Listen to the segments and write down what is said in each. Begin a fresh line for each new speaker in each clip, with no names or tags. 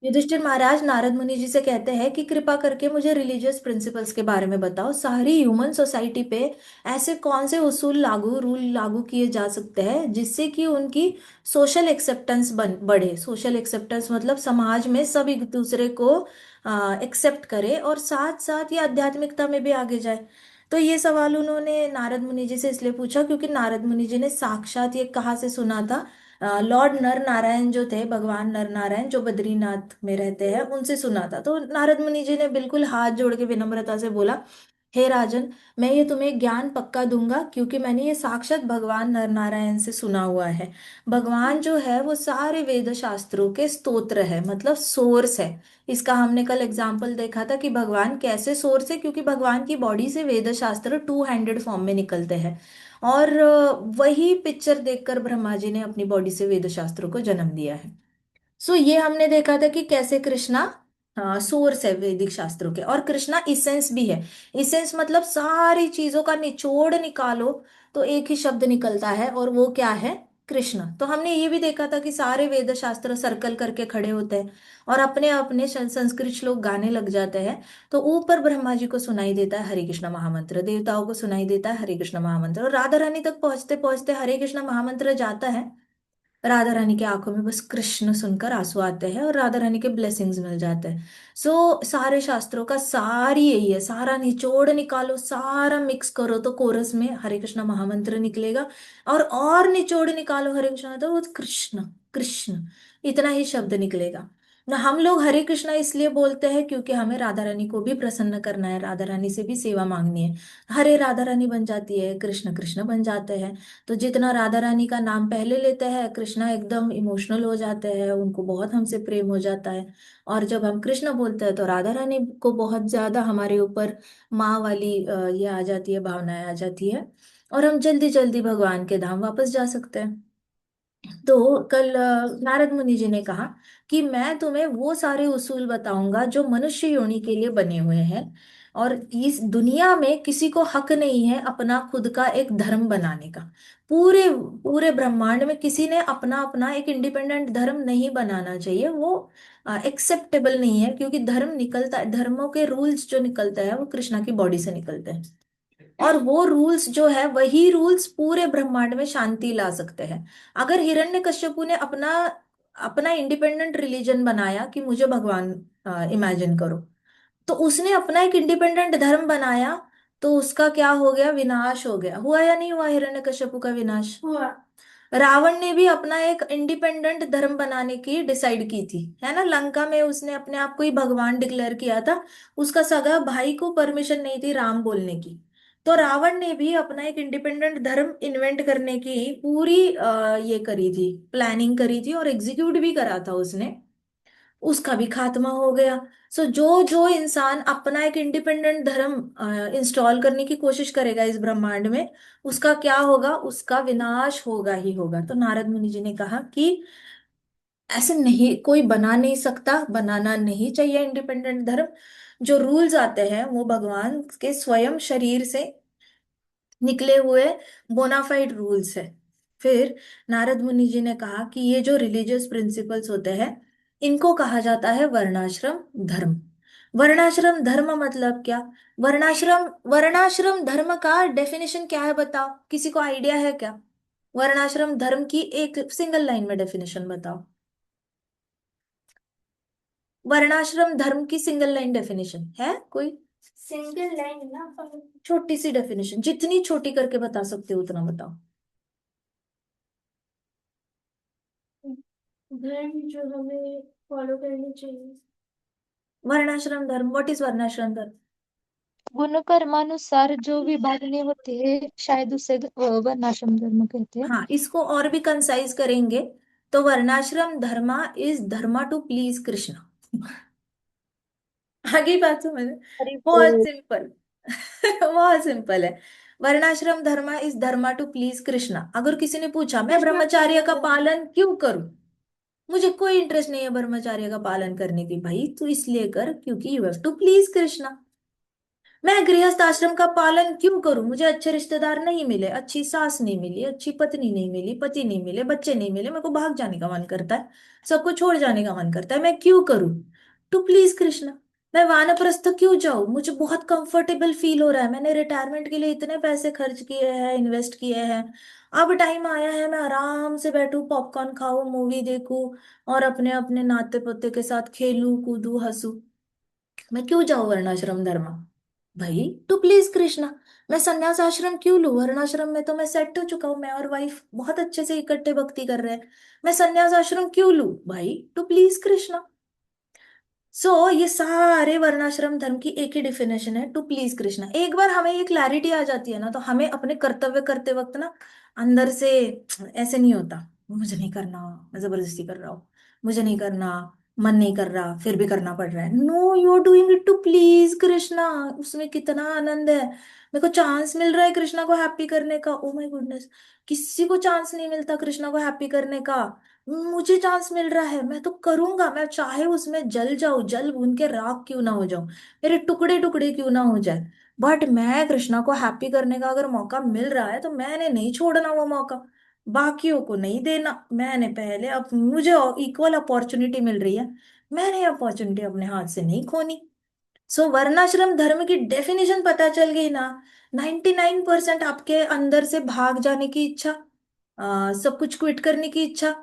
युधिष्ठिर महाराज नारद मुनि जी से कहते हैं कि कृपा करके मुझे रिलीजियस प्रिंसिपल्स के बारे में बताओ। सारी ह्यूमन सोसाइटी पे ऐसे कौन से रूल लागू किए जा सकते हैं जिससे कि उनकी सोशल एक्सेप्टेंस बढ़े। सोशल एक्सेप्टेंस मतलब समाज में सब एक दूसरे को एक्सेप्ट करे और साथ साथ ये आध्यात्मिकता में भी आगे जाए। तो ये सवाल उन्होंने नारद मुनि जी से इसलिए पूछा क्योंकि नारद मुनि जी ने साक्षात ये कहाँ से सुना था। लॉर्ड नर नारायण जो थे, भगवान नर नारायण जो बद्रीनाथ में रहते हैं, उनसे सुना था। तो नारद मुनि जी ने बिल्कुल हाथ जोड़ के विनम्रता से बोला, हे राजन, मैं ये तुम्हें ज्ञान पक्का दूंगा क्योंकि मैंने ये साक्षात भगवान नर नारायण से सुना हुआ है। भगवान जो है वो सारे वेद शास्त्रों के स्तोत्र है, मतलब सोर्स है। इसका हमने कल एग्जाम्पल देखा था कि भगवान कैसे सोर्स है, क्योंकि भगवान की बॉडी से वेद शास्त्र टू हैंडेड फॉर्म में निकलते हैं। और वही पिक्चर देखकर ब्रह्मा जी ने अपनी बॉडी से वेद शास्त्रों को जन्म दिया है। सो ये हमने देखा था कि कैसे कृष्णा सोर्स है वैदिक शास्त्रों के, और कृष्णा इसेंस भी है। इसेंस मतलब सारी चीजों का निचोड़ निकालो तो एक ही शब्द निकलता है, और वो क्या है? कृष्ण। तो हमने ये भी देखा था कि सारे वेद शास्त्र सर्कल करके खड़े होते हैं और अपने अपने संस्कृत श्लोक गाने लग जाते हैं। तो ऊपर ब्रह्मा जी को सुनाई देता है हरे कृष्ण महामंत्र, देवताओं को सुनाई देता है हरे कृष्ण महामंत्र, और राधा रानी तक पहुंचते पहुंचते हरे कृष्ण महामंत्र जाता है। राधा रानी की आंखों में बस कृष्ण सुनकर आंसू आते हैं और राधा रानी के ब्लेसिंग्स मिल जाते हैं। सो सारे शास्त्रों का सार यही है, सारा निचोड़ निकालो, सारा मिक्स करो तो कोरस में हरे कृष्ण महामंत्र निकलेगा। और निचोड़ निकालो हरे कृष्ण तो वो कृष्ण कृष्ण इतना ही शब्द निकलेगा ना। हम लोग हरे कृष्णा इसलिए बोलते हैं क्योंकि हमें राधा रानी को भी प्रसन्न करना है, राधा रानी से भी सेवा मांगनी है। हरे राधा रानी बन जाती है, कृष्ण कृष्ण बन जाते हैं। तो जितना राधा रानी का नाम पहले लेते हैं कृष्णा एकदम इमोशनल हो जाते हैं, उनको बहुत हमसे प्रेम हो जाता है। और जब हम कृष्ण बोलते हैं तो राधा रानी को बहुत ज्यादा हमारे ऊपर माँ वाली ये आ जाती है, भावनाएं आ जाती है, और हम जल्दी जल्दी भगवान के धाम वापस जा सकते हैं। तो कल नारद मुनि जी ने कहा कि मैं तुम्हें वो सारे उसूल बताऊंगा जो मनुष्य योनि के लिए बने हुए हैं, और इस दुनिया में किसी को हक नहीं है अपना खुद का एक धर्म बनाने का। पूरे पूरे ब्रह्मांड में किसी ने अपना अपना एक इंडिपेंडेंट धर्म नहीं बनाना चाहिए, वो एक्सेप्टेबल नहीं है, क्योंकि धर्म निकलता है, धर्मों के रूल्स जो निकलते हैं वो कृष्णा की बॉडी से निकलते हैं। और वो रूल्स जो है वही रूल्स पूरे ब्रह्मांड में शांति ला सकते हैं। अगर हिरण्यकश्यपु ने अपना अपना इंडिपेंडेंट रिलीजन बनाया कि मुझे भगवान इमेजिन करो, तो उसने अपना एक इंडिपेंडेंट धर्म बनाया, तो उसका क्या हो गया? विनाश हो गया। हुआ या नहीं हुआ हिरण्यकश्यपु का विनाश? हुआ। रावण ने भी अपना एक इंडिपेंडेंट धर्म बनाने की डिसाइड की थी, है ना। लंका में उसने अपने आप को ही भगवान डिक्लेयर किया था। उसका सगा भाई को परमिशन नहीं थी राम बोलने की। तो रावण ने भी अपना एक इंडिपेंडेंट धर्म इन्वेंट करने की पूरी ये करी थी, प्लानिंग करी थी, और एग्जीक्यूट भी करा था उसने। उसका भी खात्मा हो गया। सो जो जो इंसान अपना एक इंडिपेंडेंट धर्म इंस्टॉल करने की कोशिश करेगा इस ब्रह्मांड में, उसका क्या होगा? उसका विनाश होगा ही होगा। तो नारद मुनि जी ने कहा कि ऐसे नहीं, कोई बना नहीं सकता, बनाना नहीं चाहिए इंडिपेंडेंट धर्म। जो रूल्स आते हैं वो भगवान के स्वयं शरीर से निकले हुए बोनाफाइड रूल्स है। फिर नारद मुनि जी ने कहा कि ये जो रिलीजियस प्रिंसिपल्स होते हैं इनको कहा जाता है वर्णाश्रम धर्म। वर्णाश्रम धर्म मतलब क्या? वर्णाश्रम वर्णाश्रम धर्म का डेफिनेशन क्या है बताओ, किसी को आइडिया है क्या? वर्णाश्रम धर्म की एक सिंगल लाइन में डेफिनेशन बताओ। वर्णाश्रम धर्म की सिंगल लाइन डेफिनेशन है कोई? सिंगल लाइन ना, छोटी सी डेफिनेशन, जितनी छोटी करके बता सकते हो उतना बताओ। धर्म जो हमें फॉलो करनी चाहिए। वर्णाश्रम धर्म, व्हाट इज वर्णाश्रम धर्म?
गुण कर्मानुसार जो विभागणी होते हैं शायद उसे वर्णाश्रम धर्म कहते हैं।
हाँ, इसको और भी कंसाइज करेंगे तो varnashrama dharma is dharma to please Krishna. आगे बात समझ में?
हरि
बहुत
बोल।
सिंपल। बहुत सिंपल है। Varnashrama dharma is dharma to please Krishna. अगर किसी ने पूछा मैं ब्रह्मचर्य का पालन क्यों करूं, मुझे कोई इंटरेस्ट नहीं है ब्रह्मचर्य का पालन करने की, भाई तू इसलिए कर क्योंकि you have to please Krishna. मैं गृहस्थ आश्रम का पालन क्यों करूं? मुझे अच्छे रिश्तेदार नहीं मिले, अच्छी सास नहीं मिली, अच्छी पत्नी नहीं मिली, पति नहीं मिले, बच्चे नहीं मिले, मेरे को भाग जाने का मन करता है, सबको छोड़ जाने का मन करता है, मैं क्यों करूं? To please Krishna. मैं वानप्रस्थ क्यों जाऊं? मुझे बहुत कंफर्टेबल फील हो रहा है, मैंने रिटायरमेंट के लिए इतने पैसे खर्च किए हैं, इन्वेस्ट किए हैं। अब टाइम आया है मैं आराम से बैठूं, पॉपकॉर्न खाऊं, मूवी देखूं और अपने अपने नाते पोते के साथ खेलूं कूदूं हंसूं। मैं क्यों जाऊं वर्णाश्रम धर्म? भाई टू प्लीज कृष्णा। मैं संन्यास आश्रम क्यों लूं? वर्णाश्रम में तो मैं सेट हो चुका हूँ, मैं और वाइफ बहुत अच्छे से इकट्ठे भक्ति कर रहे हैं। मैं संन्यास आश्रम क्यों लूं? भाई टू प्लीज कृष्णा। ये सारे वर्णाश्रम धर्म की एक ही डिफिनेशन है, टू प्लीज कृष्णा। एक बार हमें ये क्लैरिटी आ जाती है ना, तो हमें अपने कर्तव्य करते वक्त ना अंदर से ऐसे नहीं होता, मुझे नहीं करना, मैं जबरदस्ती कर रहा हूँ, मुझे नहीं करना, मन नहीं कर रहा, फिर भी करना पड़ रहा है। No, you are doing it to please Krishna. उसमें कितना आनंद है। मेरे को चांस मिल रहा है कृष्णा को हैप्पी करने का, ओ माय गुडनेस। किसी को चांस नहीं मिलता कृष्णा को हैप्पी करने का, मुझे चांस मिल रहा है, मैं तो करूंगा। मैं चाहे उसमें जल जाऊं, जल भून के राख क्यों ना हो जाऊं, मेरे टुकड़े टुकड़े क्यों ना हो जाए, बट मैं कृष्णा को हैप्पी करने का अगर मौका मिल रहा है तो मैंने नहीं छोड़ना वो मौका, बाकियों को नहीं देना। मैंने पहले, अब मुझे इक्वल अपॉर्चुनिटी मिल रही है, मैंने अपॉर्चुनिटी अपने हाथ से नहीं खोनी। वर्णाश्रम धर्म की डेफिनेशन पता चल गई ना। 99% आपके अंदर से भाग जाने की इच्छा, सब कुछ क्विट करने की इच्छा,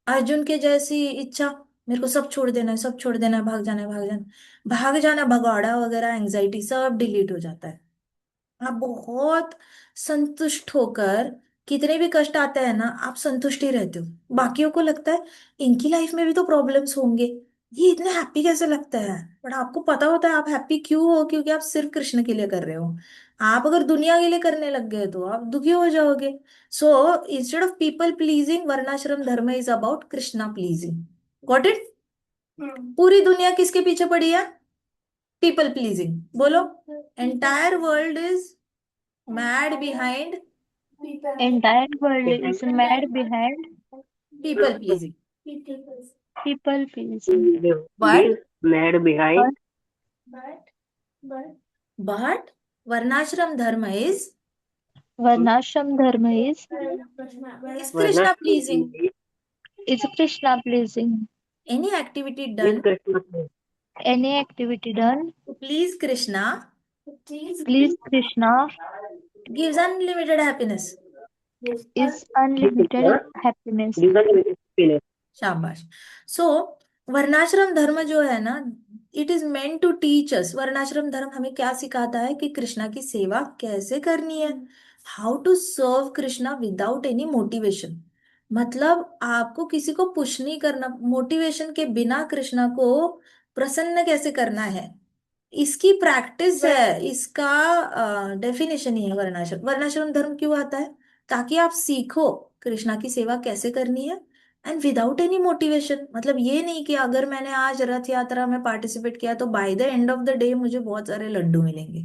अर्जुन के जैसी इच्छा, मेरे को सब छोड़ देना है, सब छोड़ देना है, भाग जाना है, भाग जाना, भाग जाना, भगौड़ा वगैरह एंजाइटी सब डिलीट हो जाता है। आप बहुत संतुष्ट होकर, कितने भी कष्ट आते हैं ना, आप संतुष्ट ही रहते हो। बाकियों को लगता है इनकी लाइफ में भी तो प्रॉब्लम्स होंगे, ये इतने हैप्पी कैसे लगता है? बट आपको पता होता है आप हैप्पी क्यों हो, क्योंकि आप सिर्फ कृष्ण के लिए कर रहे हो। आप अगर दुनिया के लिए करने लग गए तो आप दुखी हो जाओगे। Instead of people pleasing, varnashrama धर्म is about Krishna pleasing. Got it? पूरी दुनिया किसके पीछे पड़ी है? People pleasing. बोलो, entire world is mad behind
Entire world is mad behind
people pleasing.
people pleasing.
But
mad behind
but varnashram dharma
Varnashram dharma
is
Varna
Krishna pleasing.
is Krishna pleasing.
Any activity
is
done
Krishna.
Any activity done
to please Krishna
please Krishna
gives unlimited happiness.
is unlimited
Krishna
happiness.
gives us happiness.
शाबाश। सो वर्णाश्रम धर्म जो है ना, it is meant to teach us. वर्णाश्रम धर्म हमें क्या सिखाता है कि कृष्णा की सेवा कैसे करनी है, how to serve Krishna without any motivation. मतलब आपको किसी को पुश नहीं करना, मोटिवेशन के बिना कृष्णा को प्रसन्न कैसे करना है, इसकी प्रैक्टिस है, इसका डेफिनेशन ही है वर्णाश्रम। वर्णाश्रम धर्म क्यों आता है? ताकि आप सीखो कृष्णा की सेवा कैसे करनी है, एंड विदाउट एनी मोटिवेशन। मतलब ये नहीं कि अगर मैंने आज रथ यात्रा में पार्टिसिपेट किया तो by the end of the day मुझे बहुत सारे लड्डू मिलेंगे।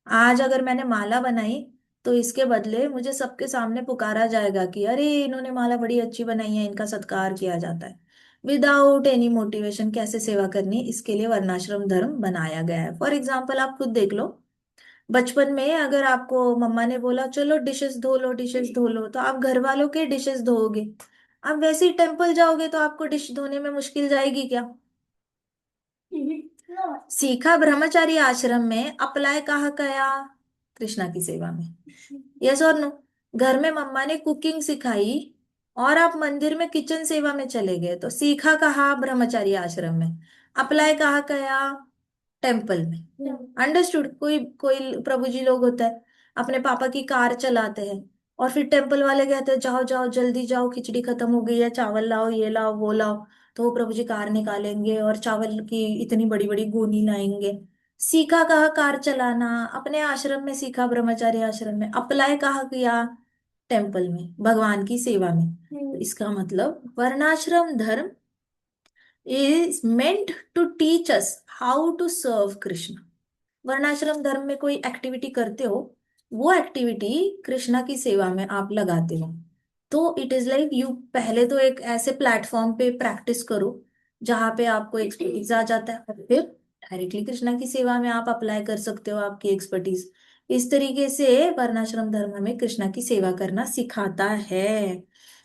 आज अगर मैंने माला बनाई तो इसके बदले मुझे सबके सामने पुकारा जाएगा कि अरे इन्होंने माला बड़ी अच्छी बनाई है, इनका सत्कार किया जाता है। विदाउट एनी मोटिवेशन कैसे सेवा करनी, इसके लिए वर्णाश्रम धर्म बनाया गया है। फॉर एग्जाम्पल आप खुद देख लो, बचपन में अगर आपको मम्मा ने बोला चलो डिशेस धो लो, डिशेस धो लो, तो आप घर वालों के डिशेस धोओगे। आप वैसे ही टेम्पल जाओगे तो आपको डिश धोने में मुश्किल जाएगी क्या? सीखा ब्रह्मचारी आश्रम में, अप्लाई कहाँ गया? कृष्णा की सेवा में। यस और नो? घर में मम्मा ने कुकिंग सिखाई और आप मंदिर में किचन सेवा में चले गए, तो सीखा कहाँ? ब्रह्मचारी आश्रम में। अप्लाई कहाँ गया? टेम्पल में। अंडरस्टूड? कोई कोई प्रभु जी लोग होता है, अपने पापा की कार चलाते हैं और फिर टेम्पल वाले कहते हैं जाओ जाओ जल्दी जाओ, खिचड़ी खत्म हो गई है, चावल लाओ, ये लाओ वो लाओ। तो वो प्रभु जी कार निकालेंगे और चावल की इतनी बड़ी बड़ी गोनी लाएंगे। सीखा कहाँ कार चलाना? अपने आश्रम में सीखा, ब्रह्मचारी आश्रम में। अप्लाई कहाँ किया? टेम्पल में, भगवान की सेवा में। तो इसका मतलब वर्णाश्रम धर्म is meant to teach us how to serve Krishna. वर्णाश्रम धर्म में कोई एक्टिविटी करते हो, वो एक्टिविटी कृष्णा की सेवा में आप लगाते हो। तो इट इज लाइक यू पहले तो एक ऐसे प्लेटफॉर्म पे प्रैक्टिस करो जहां पे आपको एक्सपीरियंस आ जाता है, और फिर डायरेक्टली कृष्णा की सेवा में आप अप्लाई कर सकते हो आपकी एक्सपर्टीज। इस तरीके से वर्णाश्रम धर्म हमें कृष्णा की सेवा करना सिखाता है।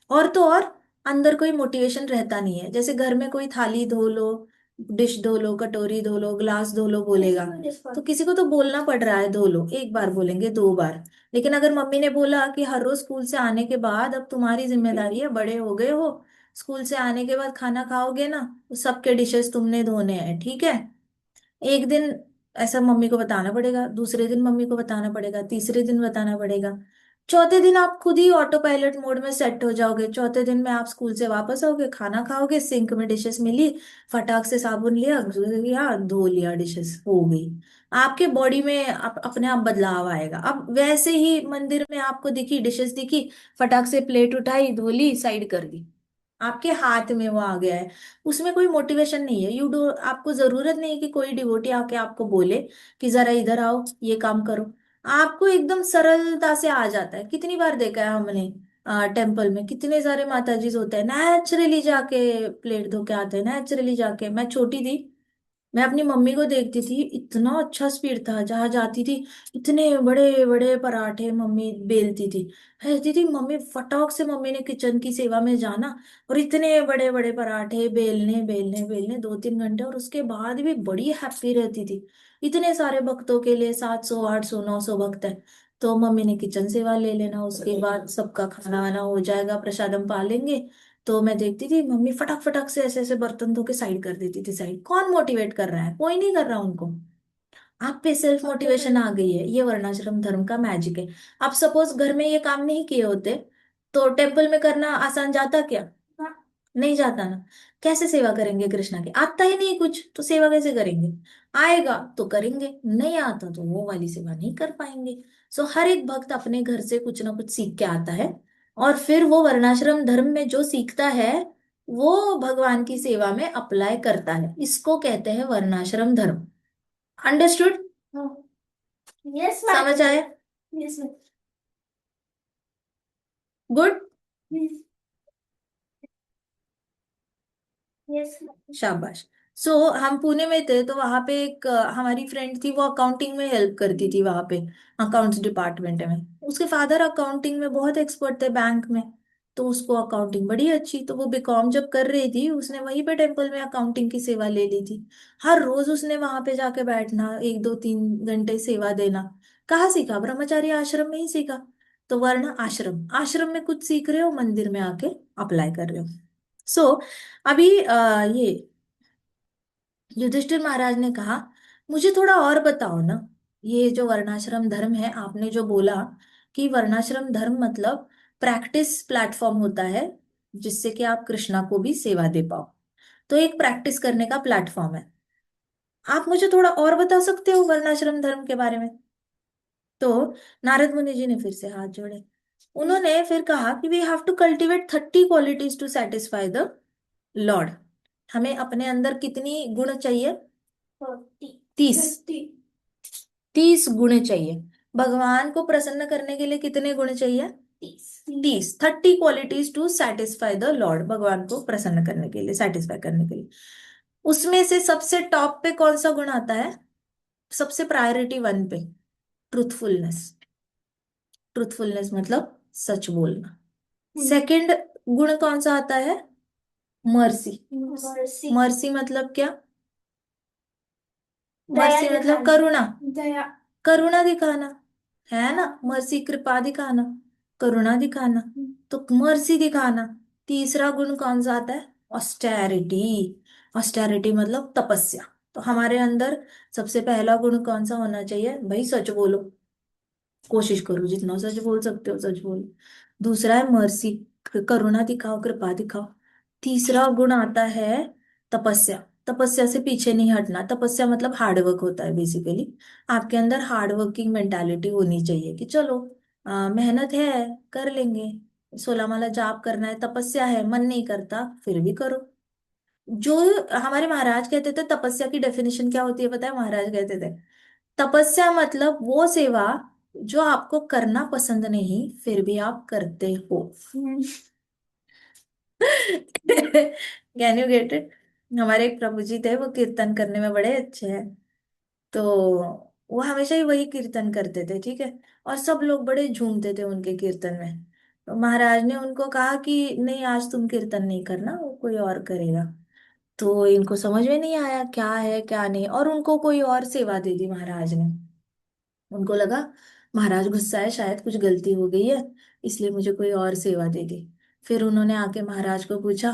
और तो और अंदर कोई मोटिवेशन रहता नहीं है। जैसे घर में कोई थाली धो लो, डिश धो लो, कटोरी धो लो, ग्लास धो लो बोलेगा, तो किसी को तो बोलना पड़ रहा है धो लो, एक बार बोलेंगे, दो बार। लेकिन अगर मम्मी ने बोला कि हर रोज स्कूल से आने के बाद अब तुम्हारी जिम्मेदारी है, बड़े हो गए हो, स्कूल से आने के बाद खाना खाओगे ना, तो सबके डिशेस तुमने धोने हैं, ठीक है। एक दिन ऐसा मम्मी को बताना पड़ेगा, दूसरे दिन मम्मी को बताना पड़ेगा, तीसरे दिन बताना पड़ेगा, चौथे दिन आप खुद ही ऑटो पायलट मोड में सेट हो जाओगे। चौथे दिन में आप स्कूल से वापस आओगे, खाना खाओगे, सिंक में डिशेस मिली, फटाक से साबुन लिया धो लिया, डिशेस हो गई। आपके बॉडी में अपने आप बदलाव आएगा। अब वैसे ही मंदिर में आपको दिखी डिशेस दिखी, फटाक से प्लेट उठाई, धो ली, साइड कर दी, आपके हाथ में वो आ गया है। उसमें कोई मोटिवेशन नहीं है। यू डो आपको जरूरत नहीं है कि कोई डिवोटी आके आपको बोले कि जरा इधर आओ ये काम करो। आपको एकदम सरलता से आ जाता है। कितनी बार देखा है हमने, टेम्पल में कितने सारे माताजी होते हैं, नेचुरली जाके प्लेट धो के आते हैं, नेचुरली जाके। मैं छोटी थी, मैं अपनी मम्मी को देखती थी, इतना अच्छा स्पीड था, जहां जाती थी इतने बड़े बड़े पराठे मम्मी बेलती थी। कहती थी मम्मी, फटाक से मम्मी ने किचन की सेवा में जाना और इतने बड़े बड़े पराठे बेलने बेलने बेलने 2-3 घंटे, और उसके बाद भी बड़ी हैप्पी रहती थी। इतने सारे भक्तों के लिए, 700 800 900 भक्त है, तो मम्मी ने किचन सेवा ले लेना, उसके बाद सबका खाना वाना हो जाएगा, प्रसादम पा लेंगे। तो मैं देखती थी मम्मी फटाक फटाक से ऐसे ऐसे बर्तन धो के साइड कर देती थी। साइड कौन मोटिवेट कर रहा है? कोई नहीं कर रहा उनको। आप पे सेल्फ मोटिवेशन आ गई है। ये वर्णाश्रम धर्म का मैजिक है। आप सपोज घर में ये काम नहीं किए होते तो टेम्पल में करना आसान जाता क्या? नहीं जाता ना। कैसे सेवा करेंगे कृष्णा की? आता ही नहीं कुछ तो सेवा कैसे करेंगे? आएगा तो करेंगे, नहीं आता तो वो वाली सेवा नहीं कर पाएंगे। सो हर एक भक्त अपने घर से कुछ ना कुछ सीख के आता है, और फिर वो वर्णाश्रम धर्म में जो सीखता है वो भगवान की सेवा में अप्लाई करता है। इसको कहते हैं वर्णाश्रम धर्म। अंडरस्टूड? यस, समझ आया? यस, गुड, यस, शाबाश। हम पुणे में थे, तो वहां पे एक हमारी फ्रेंड थी, वो अकाउंटिंग में हेल्प करती थी वहां पे, अकाउंट्स डिपार्टमेंट में। उसके फादर अकाउंटिंग में बहुत एक्सपर्ट थे, बैंक में। तो उसको अकाउंटिंग बड़ी अच्छी, तो वो बीकॉम जब कर रही थी, उसने वहीं पे टेम्पल में अकाउंटिंग की सेवा ले ली थी। हर रोज उसने वहां पे जाके बैठना, 1 2 3 घंटे सेवा देना। कहाँ सीखा? ब्रह्मचारी आश्रम में ही सीखा। तो वर्ण आश्रम, आश्रम में कुछ सीख रहे हो, मंदिर में आके अप्लाई कर रहे हो। सो अभी ये युधिष्ठिर महाराज ने कहा, मुझे थोड़ा और बताओ ना, ये जो वर्णाश्रम धर्म है, आपने जो बोला कि वर्णाश्रम धर्म मतलब प्रैक्टिस प्लेटफॉर्म होता है जिससे कि आप कृष्णा को भी सेवा दे पाओ। तो एक प्रैक्टिस करने का प्लेटफॉर्म है। आप मुझे थोड़ा और बता सकते हो वर्णाश्रम धर्म के बारे में? तो नारद मुनि जी ने फिर से हाथ जोड़े। उन्होंने फिर कहा कि we have to cultivate 30 qualities to satisfy the lord. हमें अपने अंदर कितनी गुण चाहिए? 30। 30 गुण चाहिए। भगवान को प्रसन्न करने के लिए कितने गुण चाहिए? 30। 30 qualities to satisfy the lord, भगवान को प्रसन्न करने के लिए, सेटिस्फाई करने के लिए। उसमें से सबसे टॉप पे कौन सा गुण आता है? सबसे प्रायोरिटी 1 पे, ट्रूथफुलनेस। ट्रूथफुलनेस मतलब सच बोलना। सेकंड गुण कौन सा आता है? मर्सी। मर्सी मतलब क्या? मर्सी मतलब करुणा। दया, करुणा दिखाना, है ना? मर्सी कृपा दिखाना, करुणा दिखाना, तो मर्सी दिखाना। तीसरा गुण कौन सा आता है? ऑस्टेरिटी। ऑस्टेरिटी मतलब तपस्या। तो हमारे अंदर सबसे पहला गुण कौन सा होना चाहिए भाई? सच बोलो। कोशिश करो जितना सच बोल सकते हो सच बोलो। दूसरा है मर्सी, करुणा दिखाओ, कृपा दिखाओ। तीसरा गुण आता है तपस्या। तपस्या से पीछे नहीं हटना। तपस्या मतलब हार्डवर्क होता है बेसिकली। आपके अंदर हार्डवर्किंग मेंटालिटी होनी चाहिए कि चलो मेहनत है, कर लेंगे। 16 माला जाप करना है, तपस्या है, मन नहीं करता फिर भी करो। जो हमारे महाराज कहते थे तपस्या की डेफिनेशन क्या होती है पता है? महाराज कहते थे तपस्या मतलब वो सेवा जो आपको करना पसंद नहीं फिर भी आप करते हो। Can you get it? हमारे एक प्रभु जी थे, वो कीर्तन करने में बड़े अच्छे हैं। तो वो हमेशा ही वही कीर्तन करते थे, ठीक है। और सब लोग बड़े झूमते थे उनके कीर्तन में। तो महाराज ने उनको कहा कि नहीं, आज तुम कीर्तन नहीं करना, वो कोई और करेगा। तो इनको समझ में नहीं आया क्या है क्या नहीं, और उनको कोई और सेवा दे दी महाराज ने। उनको लगा महाराज गुस्सा है, शायद कुछ गलती हो गई है, इसलिए मुझे कोई और सेवा दे दी। फिर उन्होंने आके महाराज को पूछा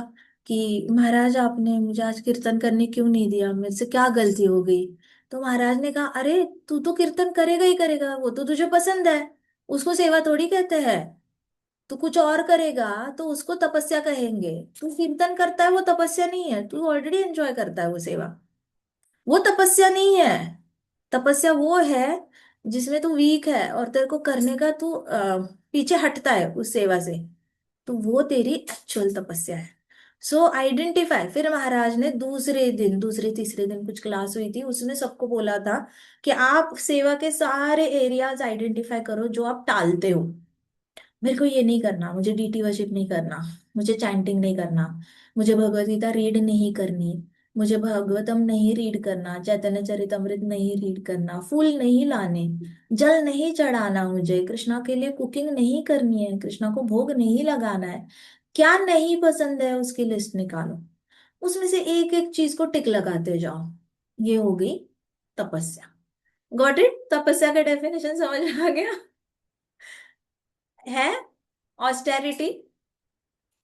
कि महाराज, आपने मुझे आज कीर्तन करने क्यों नहीं दिया, मेरे से क्या गलती हो गई। तो महाराज ने कहा, अरे तू तो कीर्तन करेगा ही करेगा, वो तो तुझे पसंद है, उसको सेवा थोड़ी कहते हैं। तू कुछ और करेगा तो उसको तपस्या कहेंगे। तू कीर्तन करता है वो तपस्या नहीं है, तू ऑलरेडी एंजॉय करता है वो सेवा। वो तपस्या नहीं है। तपस्या वो है जिसमें तू वीक है और तेरे को करने का तू पीछे हटता है उस सेवा से। तो वो तेरी एक्चुअल तपस्या है। सो आइडेंटिफाई। फिर महाराज ने दूसरे दिन, दूसरे तीसरे दिन कुछ क्लास हुई थी, उसमें सबको बोला था कि आप सेवा के सारे एरियाज आइडेंटिफाई करो जो आप टालते हो। मेरे को ये नहीं करना, मुझे डीटी वर्शिप नहीं करना, मुझे चैंटिंग नहीं करना, मुझे भगवत गीता रीड नहीं करनी, मुझे भागवतम नहीं रीड करना, चैतन्य चरितमृत नहीं रीड करना, फूल नहीं लाने, जल नहीं चढ़ाना, मुझे कृष्णा के लिए कुकिंग नहीं करनी है, कृष्णा को भोग नहीं लगाना है। क्या नहीं पसंद है उसकी लिस्ट निकालो, उसमें से एक एक चीज को टिक लगाते जाओ। ये हो गई तपस्या। Got it? तपस्या का डेफिनेशन समझ में आ गया है? ऑस्टेरिटी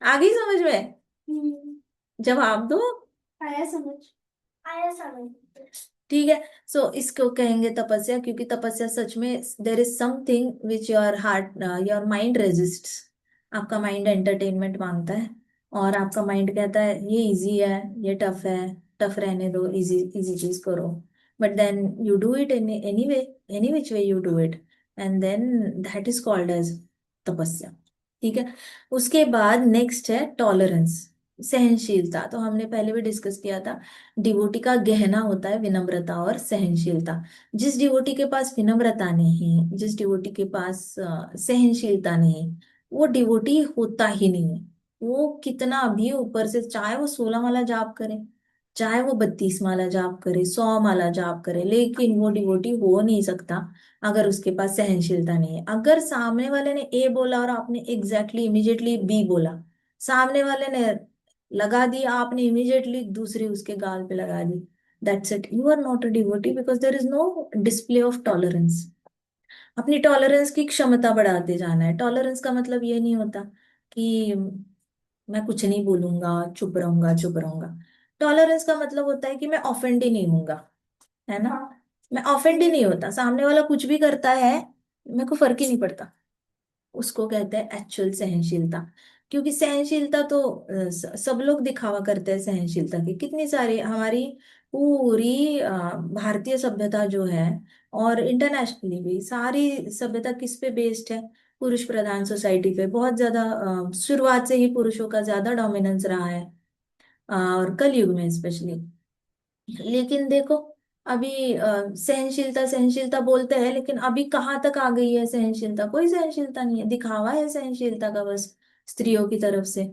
आ गई समझ में? जवाब दो।
आया समझ। आया समझ।
ठीक है। सो इसको कहेंगे तपस्या, क्योंकि तपस्या सच में there is something which your heart, your mind resist. आपका माइंड एंटरटेनमेंट मांगता है, और आपका माइंड कहता है ये इजी है, ये टफ है, टफ रहने दो, इजी इजी चीज करो। But then you do it in any way, any which way you do it, and then that is called as तपस्या। ठीक है। उसके बाद नेक्स्ट है टॉलरेंस, सहनशीलता। तो हमने पहले भी डिस्कस किया था, डिवोटी का गहना होता है विनम्रता और सहनशीलता। जिस डिवोटी के पास विनम्रता नहीं है, जिस डिवोटी के पास सहनशीलता नहीं है, वो डिवोटी होता ही नहीं है। वो कितना भी ऊपर से, चाहे वो 16 माला जाप करे, चाहे वो 32 माला जाप करे, 100 माला जाप करे, लेकिन वो डिवोटी हो नहीं सकता अगर उसके पास सहनशीलता नहीं है। अगर सामने वाले ने ए बोला और आपने एग्जैक्टली इमीडिएटली बी बोला, सामने वाले ने लगा दी, आपने इमीडिएटली दूसरी उसके गाल पे लगा दी, that's it, you are not a devotee, because there is no display of tolerance. अपनी टॉलरेंस की क्षमता बढ़ाते जाना है। टॉलरेंस का मतलब ये नहीं होता कि मैं कुछ नहीं बोलूंगा, चुप रहूंगा, चुप रहूंगा। टॉलरेंस का मतलब होता है कि मैं ऑफेंड ही नहीं होऊंगा, है ना। मैं ऑफेंड ही नहीं होता, सामने वाला कुछ भी करता है मेरे को फर्क ही नहीं पड़ता। उसको कहते हैं एक्चुअल सहनशीलता। क्योंकि सहनशीलता तो सब लोग दिखावा करते हैं सहनशीलता की। कितनी सारी हमारी पूरी भारतीय सभ्यता जो है, और इंटरनेशनली भी सारी सभ्यता किस पे बेस्ड है? पुरुष प्रधान सोसाइटी पे बहुत ज्यादा। शुरुआत से ही पुरुषों का ज्यादा डोमिनेंस रहा है, और कलयुग में स्पेशली। लेकिन देखो, अभी सहनशीलता सहनशीलता बोलते हैं, लेकिन अभी कहाँ तक आ गई है सहनशीलता? कोई सहनशीलता नहीं है, दिखावा है सहनशीलता का बस, स्त्रियों की तरफ से।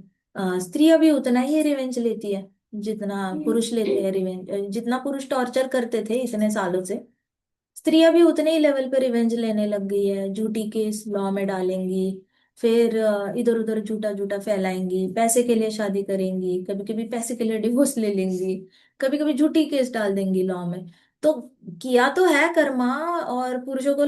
स्त्रियां भी उतना ही रिवेंज लेती है जितना पुरुष लेते हैं रिवेंज। जितना पुरुष टॉर्चर करते थे इतने सालों से, स्त्रियां भी उतने ही लेवल पे रिवेंज लेने लग गई है। झूठी केस लॉ में डालेंगी, फिर इधर उधर झूठा झूठा फैलाएंगी, पैसे के लिए शादी करेंगी, कभी कभी पैसे के लिए डिवोर्स ले लेंगी, कभी कभी झूठी केस डाल देंगी लॉ में। तो किया तो है कर्मा, और पुरुषों को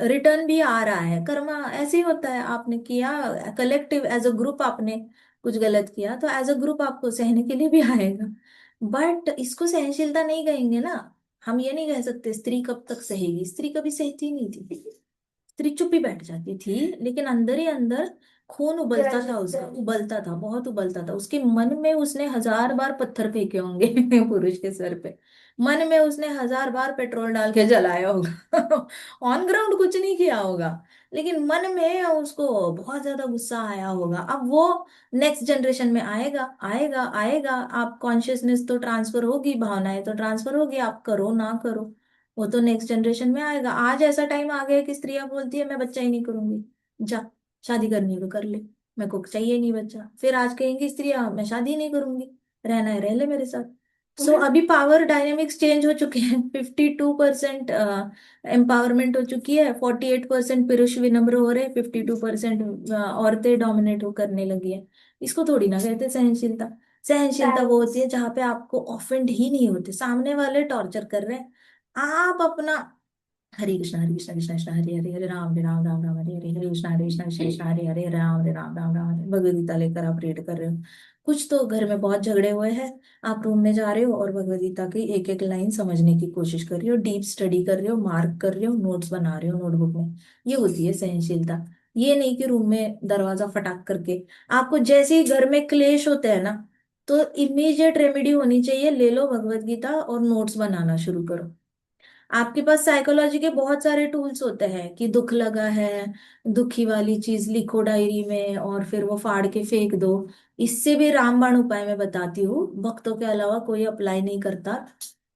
रिटर्न भी आ रहा है। कर्मा ऐसे ही होता है, आपने किया कलेक्टिव एज अ ग्रुप, आपने कुछ गलत किया तो एज अ ग्रुप आपको सहने के लिए भी आएगा। बट इसको सहनशीलता नहीं कहेंगे ना। हम ये नहीं कह सकते स्त्री कब तक सहेगी, स्त्री कभी सहती नहीं थी। स्त्री चुप ही बैठ जाती थी, लेकिन अंदर ही अंदर खून उबलता था उसका, उबलता था, बहुत उबलता था उसके मन में। उसने 1000 बार पत्थर फेंके होंगे पुरुष के सर पे। मन में उसने 1000 बार पेट्रोल डाल के जलाया होगा ऑन ग्राउंड कुछ नहीं किया होगा, लेकिन मन में उसको बहुत ज्यादा गुस्सा आया होगा। अब वो नेक्स्ट जनरेशन में आएगा, आएगा, आएगा। आप कॉन्शियसनेस तो ट्रांसफर होगी, भावनाएं तो ट्रांसफर होगी, आप करो ना करो, वो तो नेक्स्ट जनरेशन में आएगा। आज ऐसा टाइम आ गया कि स्त्रियां बोलती है मैं बच्चा ही नहीं करूंगी। जा, शादी करनी है तो कर ले, मेरे को चाहिए नहीं बच्चा। फिर आज कहेंगी स्त्रियां मैं शादी नहीं करूंगी। रहना है रह ले मेरे साथ। सो अभी पावर डायनेमिक्स चेंज हो चुके हैं। 52% एम्पावरमेंट हो चुकी है, 48% पुरुष विनम्र हो रहे, 52% औरतें डोमिनेट हो करने लगी है। इसको थोड़ी ना कहते सहनशीलता। सहनशीलता वो होती है जहाँ पे आपको ऑफेंड ही नहीं होते, सामने वाले टॉर्चर कर रहे हैं, आप अपना हरे कृष्णा कृष्णा कृष्णा हरे हरे, हरे राम राम राम हरे हरे, हरे कृष्णा कृष्णा कृष्णा हरे हरे, हरे राम राम राम हरे। भगवद गीता लेकर आप रीड कर रहे हो, कुछ तो घर में बहुत झगड़े हुए हैं, आप रूम में जा रहे हो और भगवद गीता की एक एक लाइन समझने की कोशिश कर रहे हो, डीप स्टडी कर रहे हो, मार्क कर रहे हो, नोट्स बना रहे हो नोटबुक में। ये होती है सहनशीलता। ये नहीं कि रूम में दरवाजा फटाक करके, आपको जैसे ही घर में क्लेश होते हैं ना, तो इमीडिएट रेमेडी होनी चाहिए, ले लो भगवद गीता और नोट्स बनाना शुरू करो। आपके पास साइकोलॉजी के बहुत सारे टूल्स होते हैं कि दुख लगा है, दुखी वाली चीज लिखो डायरी में और फिर वो फाड़ के फेंक दो। इससे भी रामबाण उपाय मैं बताती हूँ, भक्तों के अलावा कोई अप्लाई नहीं करता,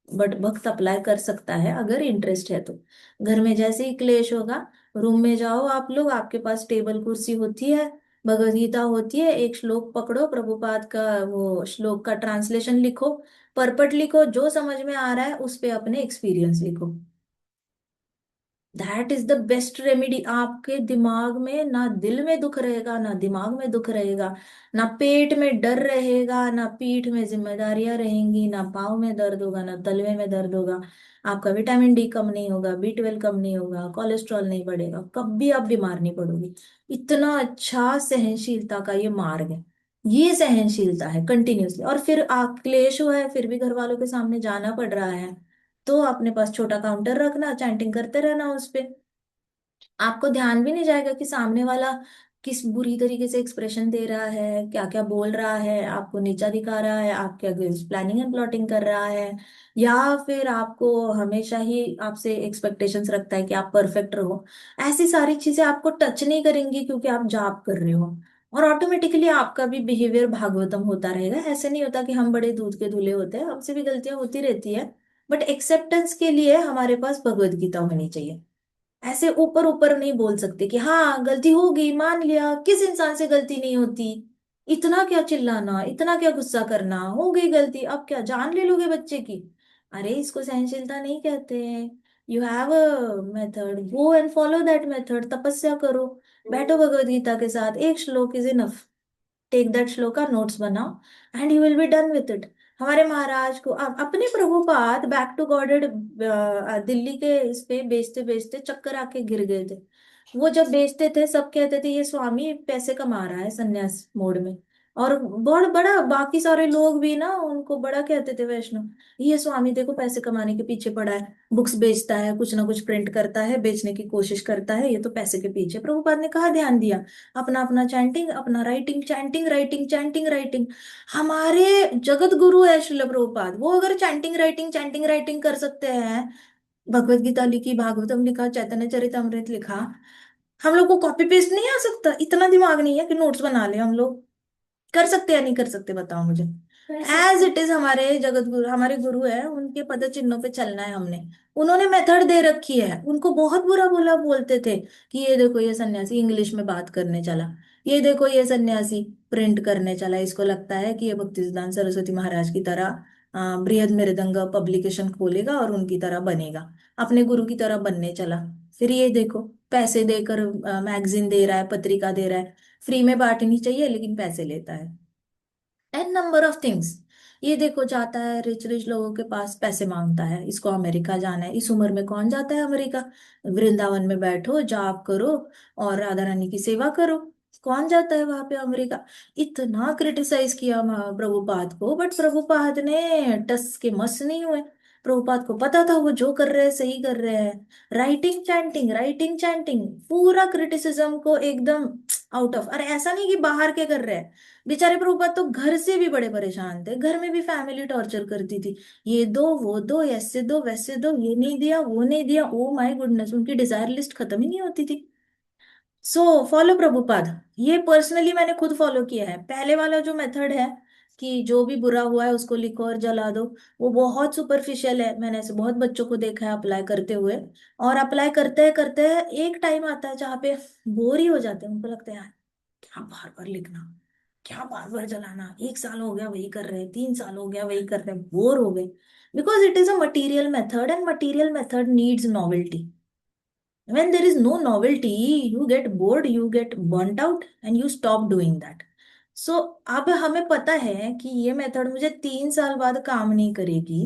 बट भक्त अप्लाई कर सकता है अगर इंटरेस्ट है तो। घर में जैसे ही क्लेश होगा, रूम में जाओ आप लोग, आपके पास टेबल कुर्सी होती है, भगवद गीता होती है, एक श्लोक पकड़ो, प्रभुपाद का वो श्लोक का ट्रांसलेशन लिखो, परपट लिखो, जो समझ में आ रहा है उस पे अपने एक्सपीरियंस लिखो। That is the best remedy. आपके दिमाग में ना दिल में दुख रहेगा, ना दिमाग में दुख रहेगा, ना पेट में डर रहेगा, ना पीठ में जिम्मेदारियां रहेंगी, ना पाँव में दर्द होगा, ना तलवे में दर्द होगा। आपका विटामिन डी कम नहीं होगा, B12 कम नहीं होगा, कोलेस्ट्रॉल नहीं बढ़ेगा, कभी आप बीमार नहीं पड़ोगे। इतना अच्छा सहनशीलता का ये मार्ग है। ये सहनशीलता है कंटिन्यूसली। और फिर आप क्लेश हुआ है फिर भी घर वालों के सामने जाना पड़ रहा है, तो अपने पास छोटा काउंटर रखना, चैंटिंग करते रहना उस पे। आपको ध्यान भी नहीं जाएगा कि सामने वाला किस बुरी तरीके से एक्सप्रेशन दे रहा है, क्या क्या बोल रहा है, आपको नीचा दिखा रहा है, आपके अगेंस्ट प्लानिंग एंड प्लॉटिंग कर रहा है, या फिर आपको हमेशा ही आपसे एक्सपेक्टेशंस रखता है कि आप परफेक्ट रहो। ऐसी सारी चीजें आपको टच नहीं करेंगी क्योंकि आप जाप कर रहे हो। और ऑटोमेटिकली आपका भी बिहेवियर भागवतम होता रहेगा। ऐसे नहीं होता कि हम बड़े दूध के धुले होते हैं, हमसे भी गलतियां होती रहती है, बट एक्सेप्टेंस के लिए हमारे पास भगवत गीता होनी चाहिए। ऐसे ऊपर ऊपर नहीं बोल सकते कि हाँ गलती होगी, मान लिया, किस इंसान से गलती नहीं होती, इतना क्या चिल्लाना, इतना क्या गुस्सा करना, हो गई गलती अब क्या जान ले लोगे बच्चे की। अरे इसको सहनशीलता नहीं कहते। You have a method, go and follow that method, तपस्या करो, बैठो भगवत गीता के साथ, एक shloka is enough, take that shloka, notes बनाओ and you will be done with it. हमारे महाराज को अपने Prabhupada back to Godhead Delhi के इस पे बेचते बेचते चक्कर आके गिर गए थे। वो जब बेचते थे सब कहते थे ये स्वामी पैसे कमा रहा है संन्यास मोड में। और बहुत बड़ा बाकी सारे लोग भी ना उनको बड़ा कहते थे वैष्णव, ये स्वामी देखो पैसे कमाने के पीछे पड़ा है, बुक्स बेचता है, कुछ ना कुछ प्रिंट करता है, बेचने की कोशिश करता है, ये तो पैसे के पीछे। प्रभुपाद ने कहा ध्यान दिया, अपना अपना चैंटिंग, अपना writing, chanting writing chanting writing. हमारे जगत गुरु है श्रील प्रभुपाद, वो अगर चैंटिंग राइटिंग कर सकते हैं, भगवत गीता लिखी, भागवतम लिखा, चैतन्य चरितमृत लिखा, हम लोग को कॉपी पेस्ट नहीं आ सकता? इतना दिमाग नहीं है कि नोट्स बना ले हम लोग? कर सकते या नहीं कर सकते बताओ मुझे। एज इट इज हमारे जगत गुरु, हमारे गुरु है, उनके पद चिन्हों पे चलना है हमने। उन्होंने मेथड दे रखी है। उनको बहुत बुरा बोला बोलते थे कि ये देखो ये सन्यासी इंग्लिश में बात करने चला, ये देखो ये सन्यासी प्रिंट करने चला, इसको लगता है कि ये भक्ति सिद्धांत सरस्वती महाराज की तरह बृहद मृदंग पब्लिकेशन खोलेगा और उनकी तरह बनेगा, अपने गुरु की तरह बनने चला। फिर ये देखो पैसे देकर मैगजीन दे रहा है, पत्रिका दे रहा है, फ्री में बांटनी चाहिए लेकिन पैसे लेता है, एन नंबर ऑफ थिंग्स। ये देखो जाता है रिच रिच लोगों के पास, पैसे मांगता है, इसको अमेरिका जाना है, इस उम्र में कौन जाता है अमेरिका? वृंदावन में बैठो, जाप करो और राधा रानी की सेवा करो, कौन जाता है वहां पे अमेरिका? इतना क्रिटिसाइज किया प्रभुपाद को, बट प्रभुपाद ने टस के मस नहीं हुए। प्रभुपाद को पता था वो जो कर रहे हैं सही कर रहे हैं। राइटिंग चैंटिंग, पूरा क्रिटिसिज्म को एकदम आउट ऑफ। अरे ऐसा नहीं कि बाहर के कर रहे हैं, बेचारे प्रभुपाद तो घर से भी बड़े परेशान थे, घर में भी फैमिली टॉर्चर करती थी, ये दो वो दो, ऐसे दो वैसे दो, ये नहीं दिया वो नहीं दिया, ओ माय गुडनेस, उनकी डिजायर लिस्ट खत्म ही नहीं होती थी। So follow Prabhupada. ये पर्सनली मैंने खुद फॉलो किया है। पहले वाला जो मेथड है कि जो भी बुरा हुआ है उसको लिखो और जला दो, वो बहुत सुपरफिशियल है। मैंने ऐसे बहुत बच्चों को देखा है अप्लाई करते हुए, और अप्लाई करते हैं एक टाइम आता है जहाँ पे बोर ही हो जाते हैं, उनको लगता है यार क्या बार बार लिखना, क्या बार बार चलाना, 1 साल हो गया वही कर रहे हैं, 3 साल हो गया वही कर रहे हैं, बोर हो गए। Because it is a material method and material method needs novelty. When there is no novelty, you get bored, you get burnt out, and you stop doing that. So अब हमें पता है कि ये मेथड मुझे 3 साल बाद काम नहीं करेगी,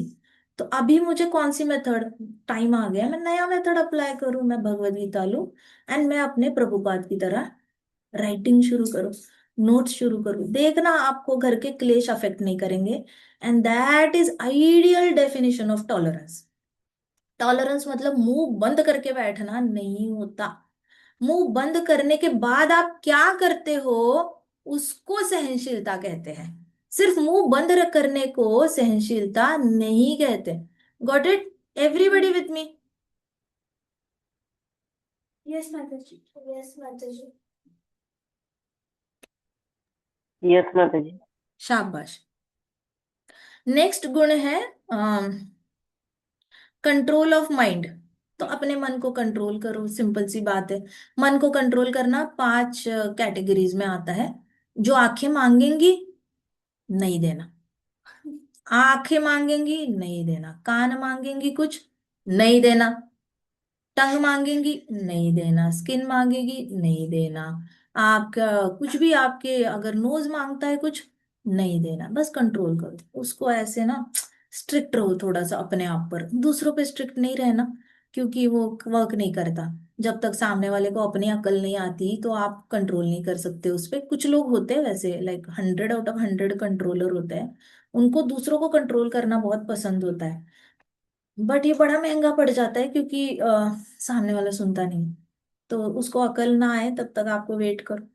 तो अभी मुझे कौन सी मेथड, टाइम आ गया मैं नया मेथड अप्लाई करूं, मैं भगवत गीता लूं एंड मैं अपने प्रभुपाद की तरह राइटिंग शुरू करूं, नोट्स शुरू करूं। देखना आपको घर के क्लेश अफेक्ट नहीं करेंगे। And that is ideal definition of tolerance. Tolerance मतलब मुंह बंद करके बैठना नहीं होता। मुंह बंद करने के बाद आप क्या करते हो, उसको सहनशीलता कहते हैं। सिर्फ मुंह बंद करने को सहनशीलता नहीं कहते। Got it everybody with me?
Yes माता जी। यस माता जी।
यस माता जी।
शाबाश। नेक्स्ट गुण है कंट्रोल ऑफ माइंड। तो अपने मन को कंट्रोल करो, सिंपल सी बात है। मन को कंट्रोल करना 5 कैटेगरीज में आता है। जो आंखें मांगेंगी नहीं देना, आंखें मांगेंगी नहीं देना, कान मांगेंगी कुछ नहीं देना, टंग मांगेंगी नहीं देना, स्किन मांगेगी नहीं देना, आपका कुछ भी, आपके अगर नोज मांगता है कुछ नहीं देना। बस कंट्रोल करो उसको, ऐसे ना स्ट्रिक्ट रहो थोड़ा सा अपने आप पर, दूसरों पे स्ट्रिक्ट नहीं रहना, क्योंकि वो वर्क नहीं करता। जब तक सामने वाले को अपनी अकल नहीं आती तो आप कंट्रोल नहीं कर सकते उस पे। कुछ लोग होते हैं वैसे, लाइक 100 आउट ऑफ 100 कंट्रोलर होते हैं, उनको दूसरों को कंट्रोल करना बहुत पसंद होता है। बट ये बड़ा महंगा पड़ जाता है, क्योंकि सामने वाला सुनता नहीं, तो उसको अकल ना आए तब तक आपको वेट करो।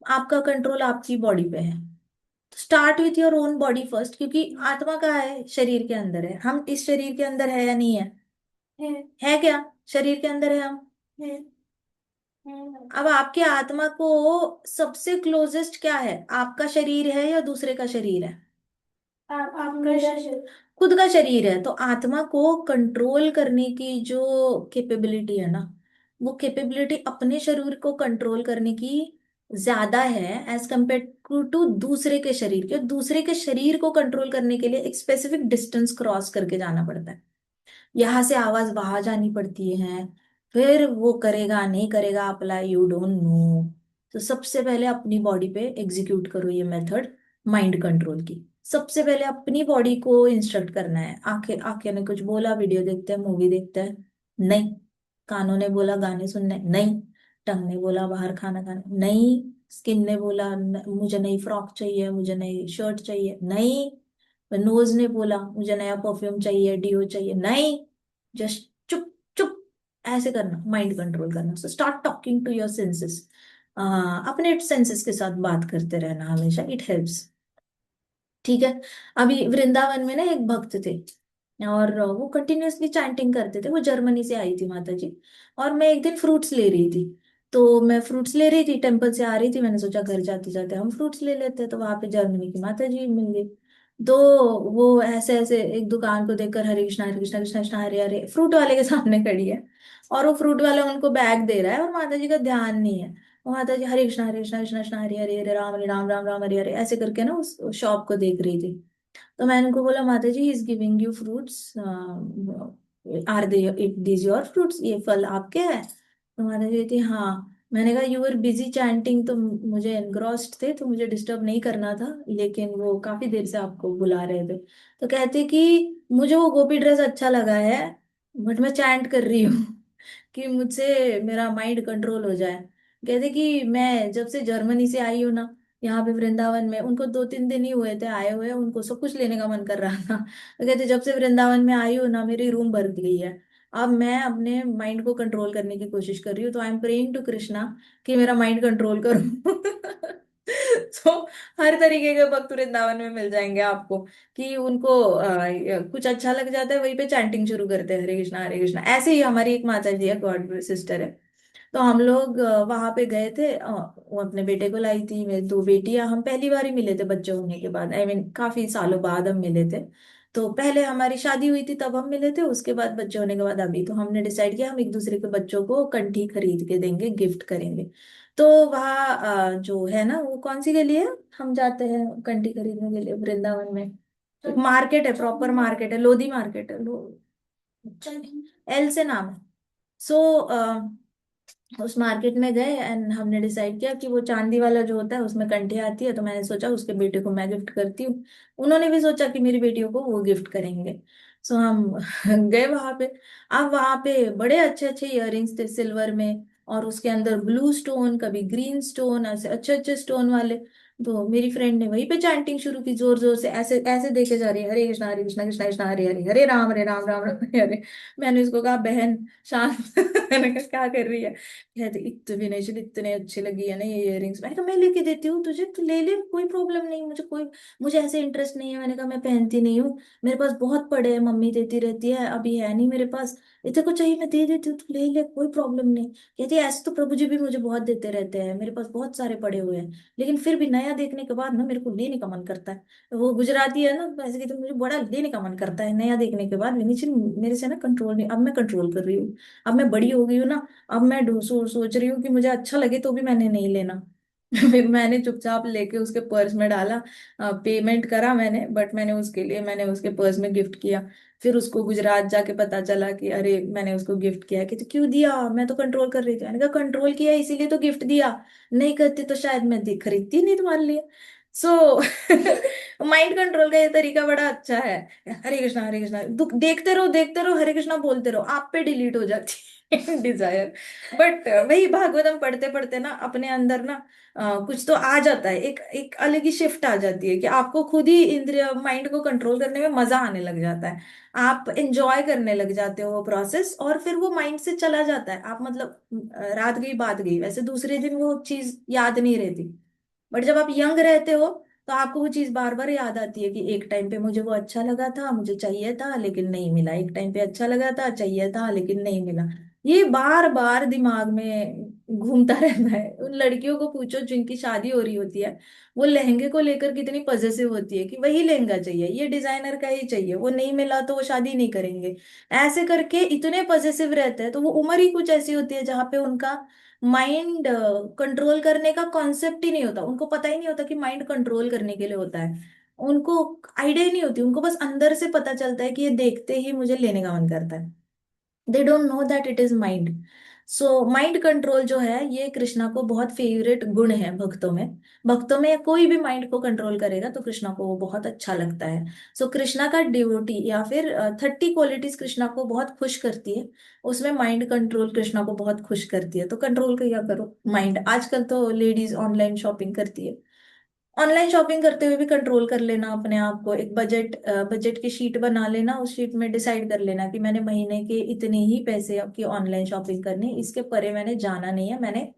आपका कंट्रोल आपकी बॉडी पे है। Start with your own body first, क्योंकि आत्मा कहाँ है, शरीर के अंदर है। हम इस शरीर के अंदर है या नहीं है?
है।
है क्या? शरीर के अंदर है हम।
है। है।
अब आपके आत्मा को सबसे क्लोजेस्ट क्या है, आपका शरीर है या दूसरे का शरीर है?
आप मेरा शरीर।
खुद का शरीर है। तो आत्मा को कंट्रोल करने की जो कैपेबिलिटी है ना, वो कैपेबिलिटी अपने शरीर को कंट्रोल करने की ज्यादा है एज कंपेयर टू दूसरे के शरीर के। दूसरे के शरीर को कंट्रोल करने के लिए एक स्पेसिफिक डिस्टेंस क्रॉस करके जाना पड़ता है। यहाँ से आवाज वहां जानी पड़ती है, फिर वो करेगा नहीं करेगा अप्लाई, यू डोंट नो। तो सबसे पहले अपनी बॉडी पे एग्जीक्यूट करो ये मेथड माइंड कंट्रोल की। सबसे पहले अपनी बॉडी को इंस्ट्रक्ट करना है। आंखें, आंखें ने कुछ बोला, वीडियो देखते हैं, मूवी देखते हैं, नहीं। कानों ने बोला गाने सुनने, नहीं। टंग ने बोला बाहर खाना खाना, नहीं। स्किन ने बोला मुझे नई फ्रॉक चाहिए, मुझे नई शर्ट चाहिए, नहीं। नोज ने बोला मुझे नया परफ्यूम चाहिए, डिओ चाहिए, नहीं। जस्ट चुप चुप, ऐसे करना, माइंड कंट्रोल करना। So start talking to your senses. अपने सेंसेस के साथ बात करते रहना हमेशा, इट हेल्प्स। ठीक है। अभी वृंदावन में ना एक भक्त थे, और वो कंटिन्यूअसली चैंटिंग करते थे। वो जर्मनी से आई थी माता जी। और मैं एक दिन फ्रूट्स ले रही थी, तो मैं फ्रूट्स ले रही थी, टेम्पल से आ रही थी, मैंने सोचा घर जाते जाते हम फ्रूट्स ले लेते हैं। तो वहां पे जर्मनी की माता जी मिल गई। तो वो ऐसे ऐसे एक दुकान को देखकर हरे कृष्णा हरे कृष्णा कृष्णा कृष्णा हरे हरे, फ्रूट वाले के सामने खड़ी है, और वो फ्रूट वाला उनको बैग दे रहा है और माता जी का ध्यान नहीं है। वो माता जी हरे कृष्णा कृष्णा कृष्णा हरे हरे हरे राम राम राम हरे हरे ऐसे करके ना उस शॉप को देख रही थी। तो मैंने उनको बोला Mata ji is giving you fruits, are they it these your fruits, ये फल आपके हैं? तो माता जी कहती हाँ। मैंने कहा यू वर बिजी चैंटिंग, तो मुझे एनग्रॉस्ड थे, तो मुझे डिस्टर्ब नहीं करना था, लेकिन वो काफी देर से आपको बुला रहे थे। तो कहते कि मुझे वो गोपी ड्रेस अच्छा लगा है, बट मैं चैंट कर रही हूँ कि मुझसे मेरा माइंड कंट्रोल हो जाए। कहते कि मैं जब से जर्मनी से आई हूँ ना, यहाँ पे वृंदावन में, उनको 2-3 दिन ही हुए थे आए हुए, उनको सब कुछ लेने का मन कर रहा था। तो कहते जब से वृंदावन में आई हूँ ना, मेरी रूम भर गई है। अब मैं अपने माइंड को कंट्रोल करने की कोशिश कर रही हूँ, तो I am praying to Krishna कि मेरा माइंड कंट्रोल करो। तो हर तरीके के भक्त वृंदावन में मिल जाएंगे आपको, कि उनको कुछ अच्छा लग जाता है, वहीं पे चैंटिंग शुरू करते हैं हरे कृष्णा। ऐसे ही हमारी एक माता जी है, गॉड सिस्टर है। तो हम लोग वहां पे गए थे, वो अपने बेटे को लाई थी, मेरी 2 बेटियां, हम पहली बार ही मिले थे बच्चे होने के बाद, आई मीन काफी सालों बाद हम मिले थे। तो पहले हमारी शादी हुई थी तब हम मिले थे, उसके बाद बच्चे होने के बाद अभी तो हमने डिसाइड किया हम एक दूसरे के बच्चों को कंठी खरीद के देंगे, गिफ्ट करेंगे। तो वहाँ जो है ना, वो कौन सी गली है, हम जाते हैं कंठी खरीदने के लिए वृंदावन में। एक मार्केट है, प्रॉपर मार्केट है, लोधी मार्केट है, एल से नाम है। सो उस मार्केट में गए एंड हमने डिसाइड किया कि वो चांदी वाला जो होता है उसमें कंठी आती है, तो मैंने सोचा उसके बेटे को मैं गिफ्ट करती हूँ। उन्होंने भी सोचा कि मेरी बेटियों को वो गिफ्ट करेंगे। सो हम गए वहां पे। अब वहां पे बड़े अच्छे अच्छे इयररिंग्स थे सिल्वर में, और उसके अंदर ब्लू स्टोन, कभी ग्रीन स्टोन, ऐसे अच्छे अच्छे स्टोन वाले। तो मेरी फ्रेंड ने वहीं पे चैंटिंग शुरू की जोर जोर से, ऐसे ऐसे देखे जा रही है, हरे कृष्णा हरे कृष्णा कृष्णा कृष्णा हरे हरे, हरे राम राम राम हरे हरे। मैंने उसको कहा बहन शांत। मैंने कहा क्या कर रही है, कहते इतने विनय इतने अच्छे लगी है ना ये इयररिंग्स। मैंने कहा मैं लेके देती हूँ तुझे, तू ले ले, कोई प्रॉब्लम नहीं, मुझे ऐसे इंटरेस्ट नहीं है। मैंने कहा मैं पहनती नहीं हूँ, मेरे पास बहुत पड़े हैं, मम्मी देती रहती है, अभी है नहीं मेरे पास, इतने को चाहिए मैं दे देती हूँ, तू ले ले, कोई प्रॉब्लम नहीं। कहती है ऐसे तो प्रभु जी भी मुझे बहुत देते रहते हैं, मेरे पास बहुत सारे पड़े हुए हैं, लेकिन फिर भी नया देखने के बाद ना मेरे को लेने का मन करता है। वो गुजराती है ना, तो ऐसे कहते मुझे बड़ा लेने का मन करता है नया देखने के बाद भी, नीचे मेरे से ना कंट्रोल नहीं, अब मैं कंट्रोल कर रही हूँ। अब मैं बड़ी हो गई हूँ ना, अब मैं सोच रही हूँ कि मुझे अच्छा लगे तो भी मैंने नहीं लेना। फिर मैंने चुपचाप लेके उसके पर्स में डाला, पेमेंट करा मैंने, बट मैंने उसके पर्स में गिफ्ट किया। फिर उसको गुजरात जाके पता चला कि अरे मैंने उसको गिफ्ट किया, कि तो क्यों दिया, मैं तो कंट्रोल कर रही थी। मैंने कहा कंट्रोल किया इसीलिए तो गिफ्ट दिया, नहीं करती तो शायद मैं खरीदती नहीं तुम्हारे लिए। सो माइंड कंट्रोल का ये तरीका बड़ा अच्छा है। हरे कृष्णा दुख देखते रहो, हरे कृष्णा बोलते रहो, आप पे डिलीट हो जाती है डिजायर। बट वही भागवतम पढ़ते पढ़ते ना अपने अंदर ना कुछ तो आ जाता है, एक एक अलग ही शिफ्ट आ जाती है, कि आपको खुद ही इंद्रिय माइंड को कंट्रोल करने में मजा आने लग जाता है। आप एंजॉय करने लग जाते हो वो प्रोसेस, और फिर वो माइंड से चला जाता है। आप मतलब रात गई बात गई, वैसे दूसरे दिन वो चीज याद नहीं रहती। बट जब आप यंग रहते हो तो आपको वो चीज बार बार याद आती है, कि एक टाइम पे मुझे वो अच्छा लगा था, मुझे चाहिए था लेकिन नहीं मिला, एक टाइम पे अच्छा लगा था, चाहिए था लेकिन नहीं मिला। ये बार बार दिमाग में घूमता रहता है। उन लड़कियों को पूछो जिनकी शादी हो रही होती है, वो लहंगे को लेकर कितनी पजेसिव होती है, कि वही लहंगा चाहिए, ये डिजाइनर का ही चाहिए, वो नहीं मिला तो वो शादी नहीं करेंगे। ऐसे करके इतने पजेसिव रहते हैं। तो वो उम्र ही कुछ ऐसी होती है जहाँ पे उनका माइंड कंट्रोल करने का कॉन्सेप्ट ही नहीं होता, उनको पता ही नहीं होता कि माइंड कंट्रोल करने के लिए होता है। उनको आइडिया ही नहीं होती, उनको बस अंदर से पता चलता है कि ये देखते ही मुझे लेने का मन करता है। They don't know that it is mind. So mind control जो है ये कृष्णा को बहुत फेवरेट गुण है भक्तों में। भक्तों में कोई भी माइंड को कंट्रोल करेगा तो कृष्णा को वो बहुत अच्छा लगता है। सो कृष्णा का डिवोटी, या फिर 30 क्वालिटीज कृष्णा को बहुत खुश करती है, उसमें माइंड कंट्रोल कृष्णा को बहुत खुश करती है। तो कंट्रोल किया करो माइंड। आजकल तो लेडीज ऑनलाइन शॉपिंग करती है, ऑनलाइन शॉपिंग करते हुए भी कंट्रोल कर लेना अपने आप को। एक बजट की शीट बना लेना, उस शीट में डिसाइड कर लेना कि मैंने महीने के इतने ही पैसे की ऑनलाइन शॉपिंग करनी, इसके परे मैंने जाना नहीं है, मैंने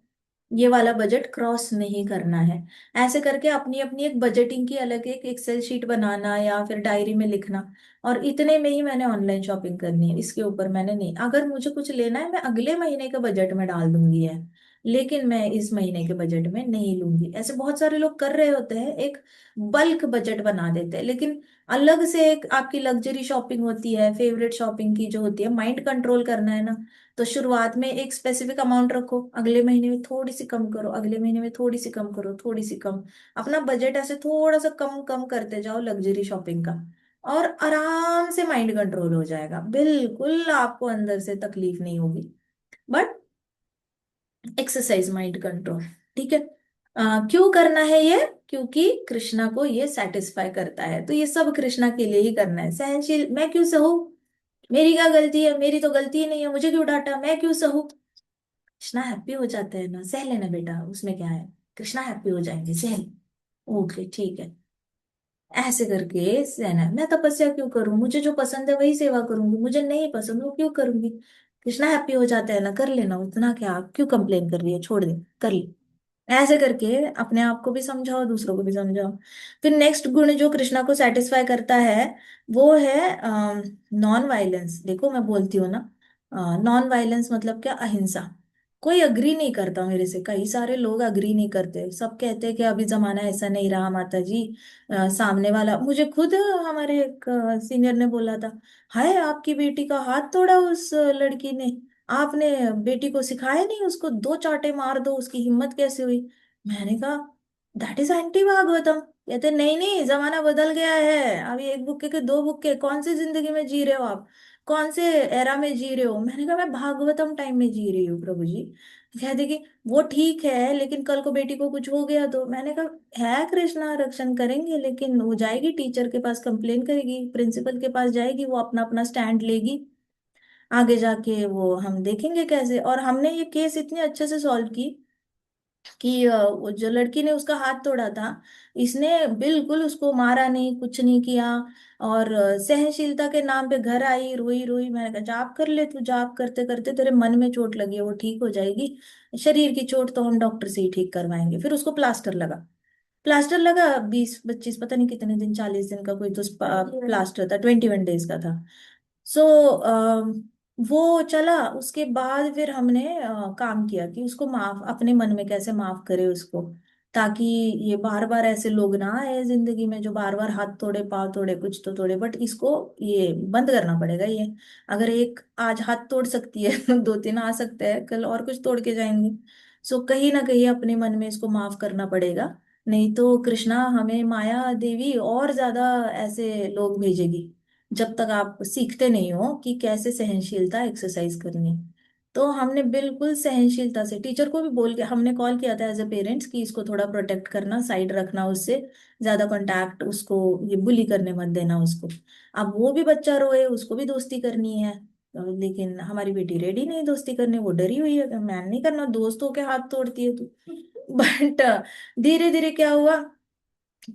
ये वाला बजट क्रॉस नहीं करना है। ऐसे करके अपनी अपनी एक बजटिंग की अलग एक एक्सेल शीट बनाना, या फिर डायरी में लिखना, और इतने में ही मैंने ऑनलाइन शॉपिंग करनी है, इसके ऊपर मैंने नहीं। अगर मुझे कुछ लेना है मैं अगले महीने के बजट में डाल दूंगी है, लेकिन मैं इस महीने के बजट में नहीं लूंगी। ऐसे बहुत सारे लोग कर रहे होते हैं, एक बल्क बजट बना देते हैं। लेकिन अलग से एक आपकी लग्जरी शॉपिंग होती है, फेवरेट शॉपिंग की जो होती है, माइंड कंट्रोल करना है ना, तो शुरुआत में एक स्पेसिफिक अमाउंट रखो, अगले महीने में थोड़ी सी कम करो, अगले महीने में थोड़ी सी कम करो, थोड़ी सी कम। अपना बजट ऐसे थोड़ा सा कम कम करते जाओ लग्जरी शॉपिंग का, और आराम से माइंड कंट्रोल हो जाएगा, बिल्कुल आपको अंदर से तकलीफ नहीं होगी। बट एक्सरसाइज माइंड कंट्रोल, ठीक है। क्यों करना है ये, क्योंकि कृष्णा को ये सेटिस्फाई करता है, तो ये सब कृष्णा के लिए ही करना है। सहनशील, मैं क्यों सहूं, मेरी क्या गलती है, मेरी तो गलती ही नहीं है, मुझे क्यों डांटा, मैं क्यों सहूं। कृष्णा हैप्पी हो जाते हैं ना, सह लेना बेटा, उसमें क्या है, कृष्णा हैप्पी हो जाएंगे, सह ले। ओके ठीक है, ऐसे करके सहना है। मैं तपस्या क्यों करूं, मुझे जो पसंद है वही सेवा करूंगी, मुझे नहीं पसंद वो क्यों करूंगी। कृष्णा हैप्पी हो जाता है ना, कर लेना, उतना क्या, क्यों कंप्लेन कर रही है, छोड़ दे, कर ले। ऐसे करके अपने आप को भी समझाओ, दूसरों को भी समझाओ। फिर नेक्स्ट गुण जो कृष्णा को सेटिस्फाई करता है वो है नॉन वायलेंस। देखो मैं बोलती हूँ ना, नॉन वायलेंस मतलब क्या, अहिंसा। कोई अग्री नहीं करता मेरे से, कई सारे लोग अग्री नहीं करते, सब कहते हैं कि अभी जमाना ऐसा नहीं रहा माता जी। सामने वाला मुझे खुद हमारे एक सीनियर ने बोला था, हाय आपकी बेटी का हाथ तोड़ा उस लड़की ने, आपने बेटी को सिखाया नहीं, उसको दो चांटे मार दो, उसकी हिम्मत कैसे हुई। मैंने कहा दैट इज एंटी भागवतम। कहते नहीं नहीं, जमाना बदल गया है, अभी एक बुक्के के दो बुक्के, कौन सी जिंदगी में जी रहे हो आप, कौन से एरा में जी रहे हो। मैंने कहा मैं भागवतम टाइम में जी रही हूँ प्रभु जी। कहते कि वो ठीक है लेकिन कल को बेटी को कुछ हो गया तो। मैंने कहा है कृष्णा रक्षण करेंगे, लेकिन वो जाएगी टीचर के पास, कंप्लेन करेगी, प्रिंसिपल के पास जाएगी, वो अपना अपना स्टैंड लेगी, आगे जाके वो हम देखेंगे कैसे। और हमने ये केस इतने अच्छे से सॉल्व की कि वो जो लड़की ने उसका हाथ तोड़ा था, इसने बिल्कुल उसको मारा नहीं, कुछ नहीं किया। और सहनशीलता के नाम पे घर आई, रोई रोई। मैंने कहा जाप कर ले, तू जाप करते करते तेरे मन में चोट लगी है वो ठीक हो जाएगी, शरीर की चोट तो हम डॉक्टर से ही ठीक करवाएंगे। फिर उसको प्लास्टर लगा। प्लास्टर लगा 20-25 पता नहीं कितने दिन, 40 दिन का कोई तो प्लास्टर था, 21 डेज का था। सो वो चला। उसके बाद फिर हमने काम किया कि उसको माफ, अपने मन में कैसे माफ करे उसको, ताकि ये बार बार ऐसे लोग ना आए जिंदगी में जो बार बार हाथ तोड़े, पाँव तोड़े, कुछ तो तोड़े। बट इसको ये बंद करना पड़ेगा ये। अगर एक आज हाथ तोड़ सकती है तो दो तीन आ सकते हैं कल और कुछ तोड़ के जाएंगे। सो कहीं ना कहीं अपने मन में इसको माफ करना पड़ेगा, नहीं तो कृष्णा हमें माया देवी और ज्यादा ऐसे लोग भेजेगी जब तक आप सीखते नहीं हो कि कैसे सहनशीलता एक्सरसाइज करनी। तो हमने बिल्कुल सहनशीलता से टीचर को भी बोल के हमने कॉल किया था एज ए पेरेंट्स कि इसको थोड़ा प्रोटेक्ट करना, साइड रखना, उससे ज्यादा कांटेक्ट, उसको ये बुली करने मत देना उसको। अब वो भी बच्चा रोए, उसको भी दोस्ती करनी है, लेकिन हमारी बेटी रेडी नहीं दोस्ती करने, वो डरी हुई है कि मैं नहीं करना, दोस्तों के हाथ तोड़ती है तू। बट धीरे धीरे क्या हुआ,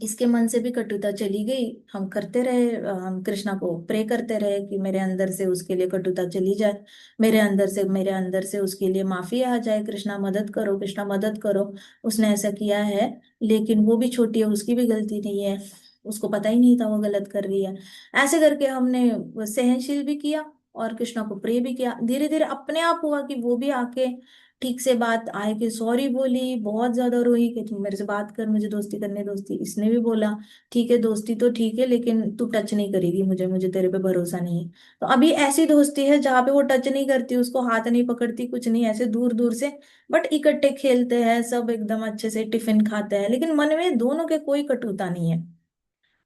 इसके मन से भी कटुता चली गई। हम करते रहे, हम कृष्णा को प्रे करते रहे कि मेरे अंदर से उसके लिए कटुता चली जाए, मेरे अंदर से उसके लिए माफी आ जाए, कृष्णा मदद करो, कृष्णा मदद करो। उसने ऐसा किया है, लेकिन वो भी छोटी है, उसकी भी गलती नहीं है, उसको पता ही नहीं था वो गलत कर रही है। ऐसे करके हमने वो सहनशील भी किया और कृष्णा को प्रे भी किया। धीरे धीरे अपने आप हुआ कि वो भी आके ठीक से बात आए कि सॉरी बोली, बहुत ज्यादा रोई कि तुम मेरे से बात कर, मुझे दोस्ती करने दोस्ती। इसने भी बोला ठीक है दोस्ती तो ठीक है, लेकिन तू टच नहीं करेगी मुझे, मुझे तेरे पे भरोसा नहीं है। तो अभी ऐसी दोस्ती है जहाँ पे वो टच नहीं करती, उसको हाथ नहीं पकड़ती, कुछ नहीं, ऐसे दूर दूर से। बट इकट्ठे खेलते हैं सब, एकदम अच्छे से टिफिन खाते हैं, लेकिन मन में दोनों के कोई कटुता नहीं है,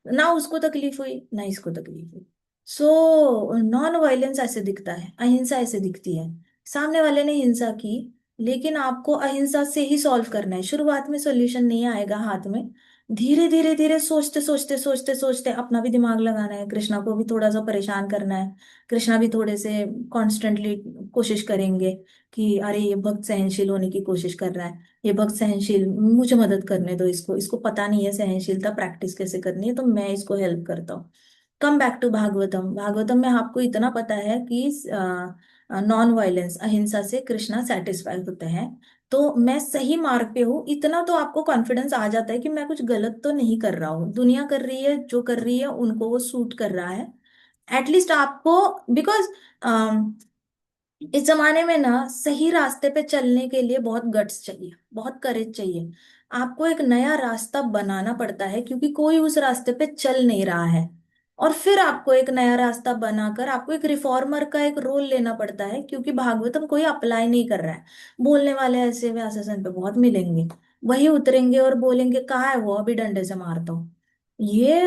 ना उसको तकलीफ हुई ना इसको तकलीफ हुई। सो नॉन वायलेंस ऐसे दिखता है, अहिंसा ऐसे दिखती है। सामने वाले ने हिंसा की, लेकिन आपको अहिंसा से ही सॉल्व करना है। शुरुआत में सॉल्यूशन नहीं आएगा हाथ में, धीरे धीरे धीरे सोचते सोचते सोचते सोचते अपना भी दिमाग लगाना है, कृष्णा को भी थोड़ा सा परेशान करना है। कृष्णा भी थोड़े से कॉन्स्टेंटली कोशिश करेंगे कि अरे ये भक्त सहनशील होने की कोशिश कर रहा है, ये भक्त सहनशील, मुझे मदद करने दो, इसको इसको पता नहीं है सहनशीलता प्रैक्टिस कैसे करनी है, तो मैं इसको हेल्प करता हूँ। Come back to Bhagavatam. Bhagavatam में आपको इतना पता है कि नॉन वायलेंस, अहिंसा से कृष्णा सेटिस्फाई होते हैं। तो मैं सही मार्ग पे हूँ, इतना तो आपको कॉन्फिडेंस आ जाता है कि मैं कुछ गलत तो नहीं कर रहा हूँ, दुनिया कर रही है जो कर रही है, उनको वो सूट कर रहा है एटलीस्ट आपको। बिकॉज इस जमाने में ना सही रास्ते पे चलने के लिए बहुत गट्स चाहिए, बहुत करेज चाहिए। आपको एक नया रास्ता बनाना पड़ता है क्योंकि कोई उस रास्ते पे चल नहीं रहा है, और फिर आपको एक नया रास्ता बनाकर आपको एक रिफॉर्मर का एक रोल लेना पड़ता है, क्योंकि भागवतम कोई अप्लाई नहीं कर रहा है। बोलने वाले ऐसे व्यासन पे बहुत मिलेंगे, वही उतरेंगे और बोलेंगे कहाँ है वो, अभी डंडे से मारता हूँ। ये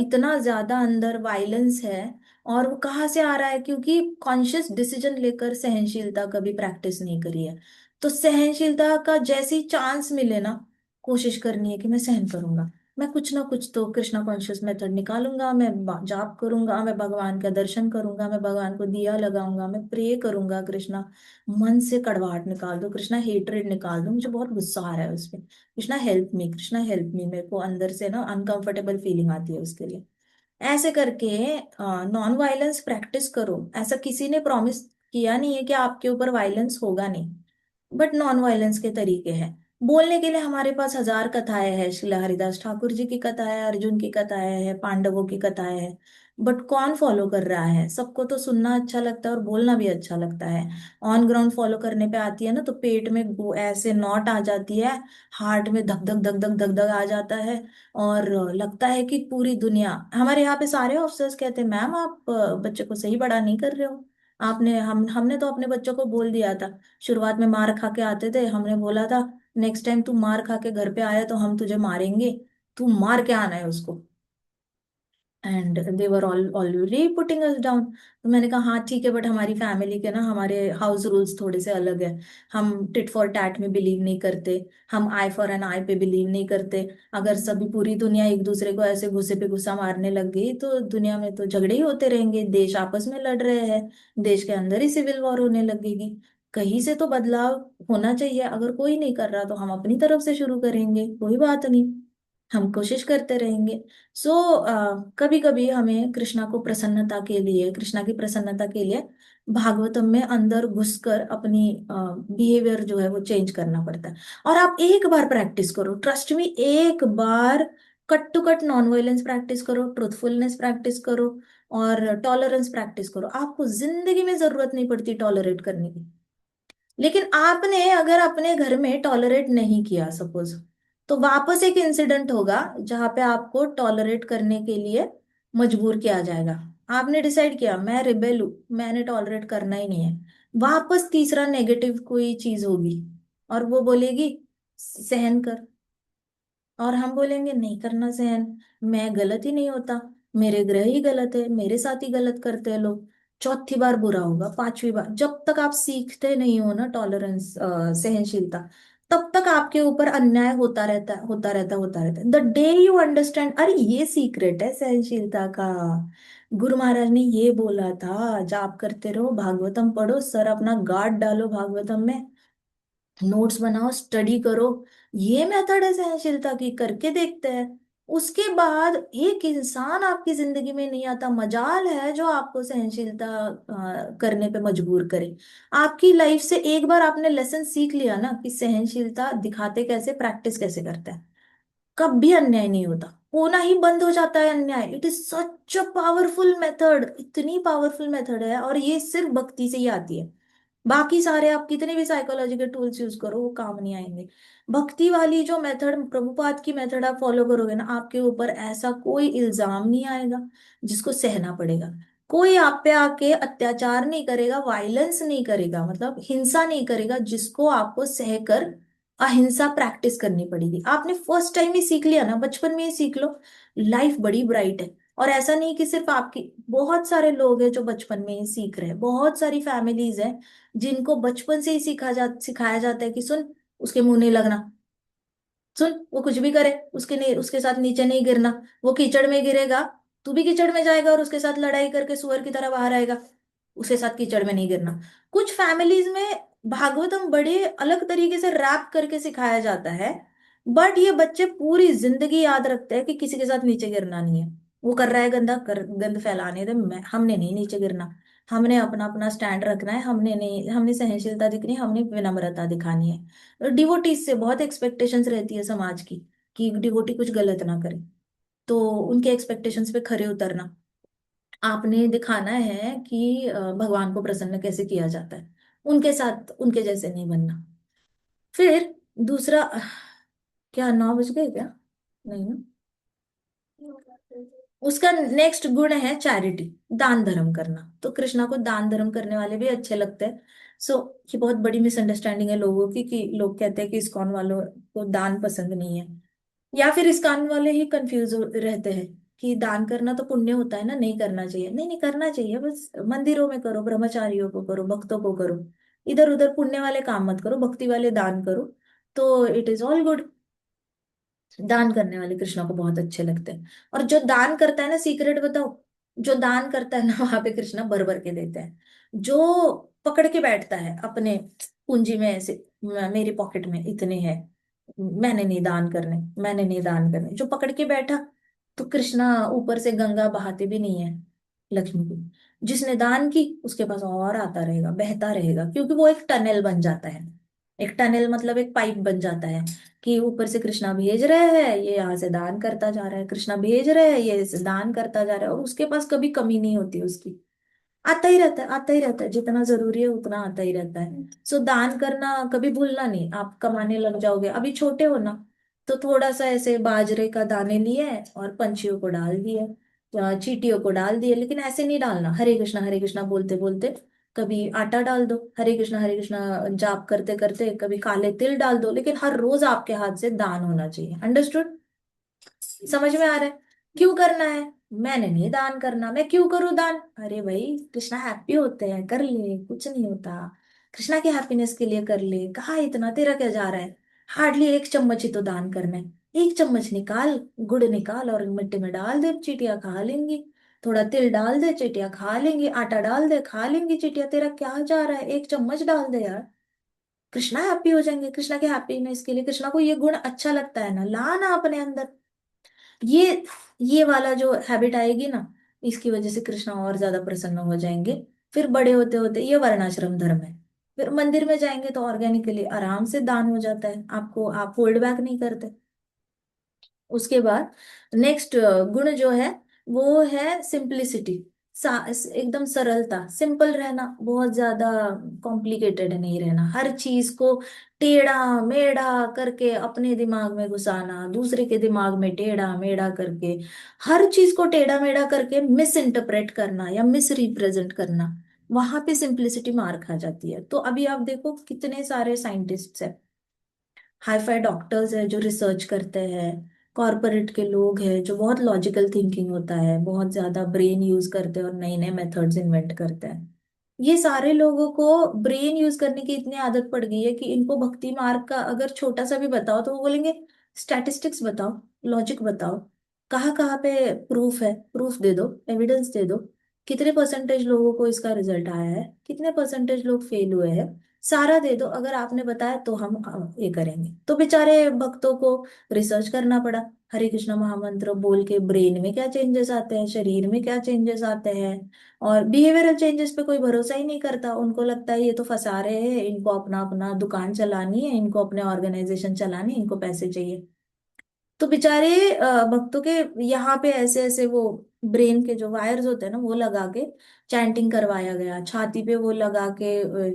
इतना ज्यादा अंदर वायलेंस है। और वो कहाँ से आ रहा है, क्योंकि कॉन्शियस डिसीजन लेकर सहनशीलता कभी प्रैक्टिस नहीं करी है। तो सहनशीलता का जैसी चांस मिले ना, कोशिश करनी है कि मैं सहन करूंगा, मैं कुछ ना कुछ तो कृष्णा कॉन्शियस मेथड निकालूंगा, मैं जाप करूंगा, मैं भगवान का दर्शन करूंगा, मैं भगवान को दिया लगाऊंगा, मैं प्रे करूंगा, कृष्णा मन से कड़वाहट निकाल दो, कृष्णा हेटरेड निकाल दो, मुझे बहुत गुस्सा आ रहा है उस पे, Krishna help me, Krishna help me, मेरे को अंदर से ना अनकंफर्टेबल फीलिंग आती है उसके लिए। ऐसे करके नॉन वायलेंस प्रैक्टिस करो। ऐसा किसी ने प्रॉमिस किया नहीं है कि आपके ऊपर वायलेंस होगा नहीं, बट नॉन वायलेंस के तरीके हैं। बोलने के लिए हमारे पास हजार कथाएं हैं, श्रीला हरिदास ठाकुर जी की कथा है, अर्जुन की कथाएं है, पांडवों की कथाएं है। बट कौन फॉलो कर रहा है? सबको तो सुनना अच्छा लगता है और बोलना भी अच्छा लगता है। ऑन ग्राउंड फॉलो करने पे आती है ना, तो पेट में ऐसे नॉट आ जाती है, हार्ट में धक धक धक धक धक धक आ जाता है, और लगता है कि पूरी दुनिया। हमारे यहाँ पे सारे ऑफिसर्स कहते हैं, मैम आप बच्चे को सही बड़ा नहीं कर रहे हो। आपने हमने तो अपने बच्चों को बोल दिया था, शुरुआत में मार खा के आते थे, हमने बोला था नेक्स्ट टाइम तू मार खा के घर पे आया तो हम तुझे मारेंगे, तू मार के आना है उसको। And they were already putting us down. तो मैंने कहा हाँ ठीक है, बट हमारी फैमिली के ना, हमारे हाउस रूल्स थोड़े से अलग है। हम टिट फॉर टैट में बिलीव नहीं करते, हम आई फॉर एन आई पे बिलीव नहीं करते। अगर सभी पूरी दुनिया एक दूसरे को ऐसे घुसे पे घुसा मारने लग गई तो दुनिया में तो झगड़े ही होते रहेंगे, देश आपस में लड़ रहे हैं, देश के अंदर ही सिविल वॉर होने लगेगी। कहीं से तो बदलाव होना चाहिए, अगर कोई नहीं कर रहा तो हम अपनी तरफ से शुरू करेंगे, कोई बात नहीं, हम कोशिश करते रहेंगे। सो कभी कभी हमें कृष्णा को प्रसन्नता के लिए, कृष्णा की प्रसन्नता के लिए भागवतम में अंदर घुसकर अपनी बिहेवियर जो है वो चेंज करना पड़ता है। और आप एक बार प्रैक्टिस करो, ट्रस्ट मी, एक बार cut to cut non violence practice करो, ट्रुथफुलनेस प्रैक्टिस करो, और टॉलरेंस प्रैक्टिस करो। आपको जिंदगी में जरूरत नहीं पड़ती टॉलरेट करने की। लेकिन आपने अगर अपने घर में टॉलरेट नहीं किया सपोज, तो वापस एक इंसिडेंट होगा जहां पे आपको टॉलरेट करने के लिए मजबूर किया जाएगा। आपने डिसाइड किया मैं रिबेल हूं, मैंने टॉलरेट करना ही नहीं है, वापस तीसरा नेगेटिव कोई चीज होगी और वो बोलेगी सहन कर, और हम बोलेंगे नहीं करना सहन, मैं गलत ही नहीं होता, मेरे ग्रह ही गलत है, मेरे साथ ही गलत करते हैं लोग। चौथी बार बुरा होगा, पांचवी बार, जब तक आप सीखते नहीं हो ना टॉलरेंस, सहनशीलता, तब तक आपके ऊपर अन्याय होता रहता है, होता रहता है, होता रहता है। द डे यू अंडरस्टैंड, अरे ये सीक्रेट है सहनशीलता का, गुरु महाराज ने ये बोला था, जाप करते रहो, भागवतम पढ़ो, सर अपना गार्ड डालो भागवतम में, नोट्स बनाओ, स्टडी करो, ये मेथड है सहनशीलता की, करके देखते हैं। उसके बाद एक इंसान आपकी जिंदगी में नहीं आता, मजाल है जो आपको सहनशीलता करने पे मजबूर करे। आपकी लाइफ से एक बार आपने लेसन सीख लिया ना कि सहनशीलता दिखाते कैसे, प्रैक्टिस कैसे करते हैं, कभी अन्याय नहीं होता, होना ही बंद हो जाता है अन्याय। It is such a powerful method, इतनी पावरफुल मेथड है, और ये सिर्फ भक्ति से ही आती है। बाकी सारे आप कितने भी साइकोलॉजी के टूल्स यूज करो वो काम नहीं आएंगे। भक्ति वाली जो मेथड, प्रभुपाद की मेथड आप फॉलो करोगे ना, आपके ऊपर ऐसा कोई इल्जाम नहीं आएगा जिसको सहना पड़ेगा। कोई आप पे आके अत्याचार नहीं करेगा, वायलेंस नहीं करेगा, मतलब हिंसा नहीं करेगा, जिसको आपको सहकर अहिंसा प्रैक्टिस करनी पड़ेगी। आपने फर्स्ट टाइम ही सीख लिया ना, बचपन में ही सीख लो, लाइफ बड़ी ब्राइट है। और ऐसा नहीं कि सिर्फ आपकी, बहुत सारे लोग हैं जो बचपन में ही सीख रहे हैं, बहुत सारी फैमिलीज हैं जिनको बचपन से ही सिखाया जाता है कि सुन, उसके मुंह नहीं लगना, सुन वो कुछ भी करे उसके नहीं, उसके साथ नीचे नहीं गिरना, वो कीचड़ में गिरेगा, तू भी कीचड़ में जाएगा और उसके साथ लड़ाई करके सुअर की तरह बाहर आएगा, उसके साथ कीचड़ में नहीं गिरना। कुछ फैमिलीज में भागवतम बड़े अलग तरीके से रैप करके सिखाया जाता है, बट ये बच्चे पूरी जिंदगी याद रखते हैं कि किसी के साथ नीचे गिरना नहीं है। वो कर रहा है गंदा कर, गंद फैलाने दे, हमने नहीं नीचे गिरना, हमने अपना अपना स्टैंड रखना है, हमने नहीं, हमने सहनशीलता दिखनी है, हमने विनम्रता दिखानी है। डिवोटीज से बहुत एक्सपेक्टेशंस रहती है समाज की कि डिवोटी कुछ गलत ना करे, तो उनके एक्सपेक्टेशंस पे खरे उतरना, आपने दिखाना है कि भगवान को प्रसन्न कैसे किया जाता है, उनके साथ उनके जैसे नहीं बनना। फिर दूसरा, क्या 9 बज गए क्या? नहीं ना। उसका नेक्स्ट गुण है चैरिटी, दान धर्म करना। तो कृष्णा को दान धर्म करने वाले भी अच्छे लगते हैं। सो ये बहुत बड़ी मिसअंडरस्टैंडिंग है लोगों की कि लोग कहते हैं कि इस्कॉन वालों को दान पसंद नहीं है, या फिर इस्कॉन वाले ही कंफ्यूज रहते हैं कि दान करना तो पुण्य होता है ना, नहीं करना चाहिए। नहीं, नहीं करना चाहिए, बस मंदिरों में करो, ब्रह्मचारियों को करो, भक्तों को करो, इधर उधर पुण्य वाले काम मत करो, भक्ति वाले दान करो, तो इट इज ऑल गुड। दान करने वाले कृष्णा को बहुत अच्छे लगते हैं। और जो दान करता है ना, सीक्रेट बताओ, जो दान करता है ना वहां पे कृष्णा भर भर के देते हैं। जो पकड़ के बैठता है अपने पूंजी में ऐसे, मेरी पॉकेट में इतने हैं, मैंने नहीं दान करने, मैंने नहीं दान करने, जो पकड़ के बैठा, तो कृष्णा ऊपर से गंगा बहाते भी नहीं है लक्ष्मी को। जिसने दान की उसके पास और आता रहेगा, बहता रहेगा, क्योंकि वो एक टनल बन जाता है। एक टनल मतलब एक पाइप बन जाता है कि ऊपर से कृष्णा भेज रहे हैं, ये यहाँ से दान करता जा रहा है, कृष्णा भेज रहे हैं, ये इसे दान करता जा रहा है, और उसके पास कभी कमी नहीं होती उसकी। आता ही रहता है, आता ही रहता है, जितना जरूरी है उतना आता ही रहता है। सो दान करना कभी भूलना नहीं। आप कमाने लग जाओगे, अभी छोटे हो ना, तो थोड़ा सा ऐसे बाजरे का दाने लिए और पंछियों को डाल दिए, चींटियों को डाल दिए, लेकिन ऐसे नहीं डालना हरे कृष्णा बोलते बोलते। कभी आटा डाल दो, हरे कृष्णा जाप करते करते, कभी काले तिल डाल दो, लेकिन हर रोज आपके हाथ से दान होना चाहिए। अंडरस्टूड? समझ में आ रहा है? क्यों करना है? मैंने नहीं दान करना, मैं क्यों करूं दान? अरे भाई, कृष्णा हैप्पी होते हैं, कर ले, कुछ नहीं होता। कृष्णा के हैप्पीनेस के लिए कर ले, कहा इतना तेरा क्या जा रहा है? हार्डली एक चम्मच ही तो दान करना है। एक चम्मच निकाल, गुड़ निकाल और मिट्टी में डाल दे, चींटियां खा लेंगी। थोड़ा तिल डाल दे, चींटियां खा लेंगी। आटा डाल दे, खा लेंगी चींटियां। तेरा क्या जा रहा है? एक चम्मच डाल दे यार, कृष्णा हैप्पी हो जाएंगे। कृष्णा के हैप्पीनेस के लिए, कृष्णा को ये गुण अच्छा लगता है ना, ला ना अपने अंदर। ये ये वाला जो हैबिट आएगी ना, इसकी वजह से कृष्णा और ज्यादा प्रसन्न हो जाएंगे। फिर बड़े होते होते ये वर्णाश्रम धर्म है। फिर मंदिर में जाएंगे तो ऑर्गेनिकली आराम से दान हो जाता है आपको, आप होल्ड बैक नहीं करते। उसके बाद नेक्स्ट गुण जो है वो है सिंप्लिसिटी। एकदम सरलता, सिंपल रहना, बहुत ज्यादा कॉम्प्लिकेटेड नहीं रहना। हर चीज को टेढ़ा मेढ़ा करके अपने दिमाग में घुसाना, दूसरे के दिमाग में टेढ़ा मेढ़ा करके, हर चीज को टेढ़ा मेढ़ा करके मिस इंटरप्रेट करना या मिस रिप्रेजेंट करना, वहां पे सिंप्लिसिटी मार खा जाती है। तो अभी आप देखो कितने सारे साइंटिस्ट्स हैं, हाई फाई डॉक्टर्स हैं जो रिसर्च करते हैं, कॉरपोरेट के लोग हैं जो बहुत लॉजिकल थिंकिंग होता है, बहुत ज्यादा ब्रेन यूज करते हैं और नए नए मेथड्स इन्वेंट करते हैं। ये सारे लोगों को ब्रेन यूज करने की इतनी आदत पड़ गई है कि इनको भक्ति मार्ग का अगर छोटा सा भी बताओ तो वो बोलेंगे स्टैटिस्टिक्स बताओ, लॉजिक बताओ, कहाँ पे प्रूफ है, प्रूफ दे दो, एविडेंस दे दो, कितने परसेंटेज लोगों को इसका रिजल्ट आया है, कितने परसेंटेज लोग फेल हुए हैं, सारा दे दो, अगर आपने बताया तो हम ये करेंगे। तो बेचारे भक्तों को रिसर्च करना पड़ा। हरे कृष्णा महामंत्र बोल के ब्रेन में क्या चेंजेस आते हैं, शरीर में क्या चेंजेस आते हैं, और बिहेवियरल चेंजेस पे कोई भरोसा ही नहीं करता। उनको लगता है ये तो फंसा रहे हैं, इनको अपना अपना दुकान चलानी है, इनको अपने ऑर्गेनाइजेशन चलानी है, इनको पैसे चाहिए। तो बेचारे भक्तों के यहाँ पे ऐसे ऐसे वो ब्रेन के जो वायर्स होते हैं ना, वो लगा के चैंटिंग करवाया गया, छाती पे वो लगा के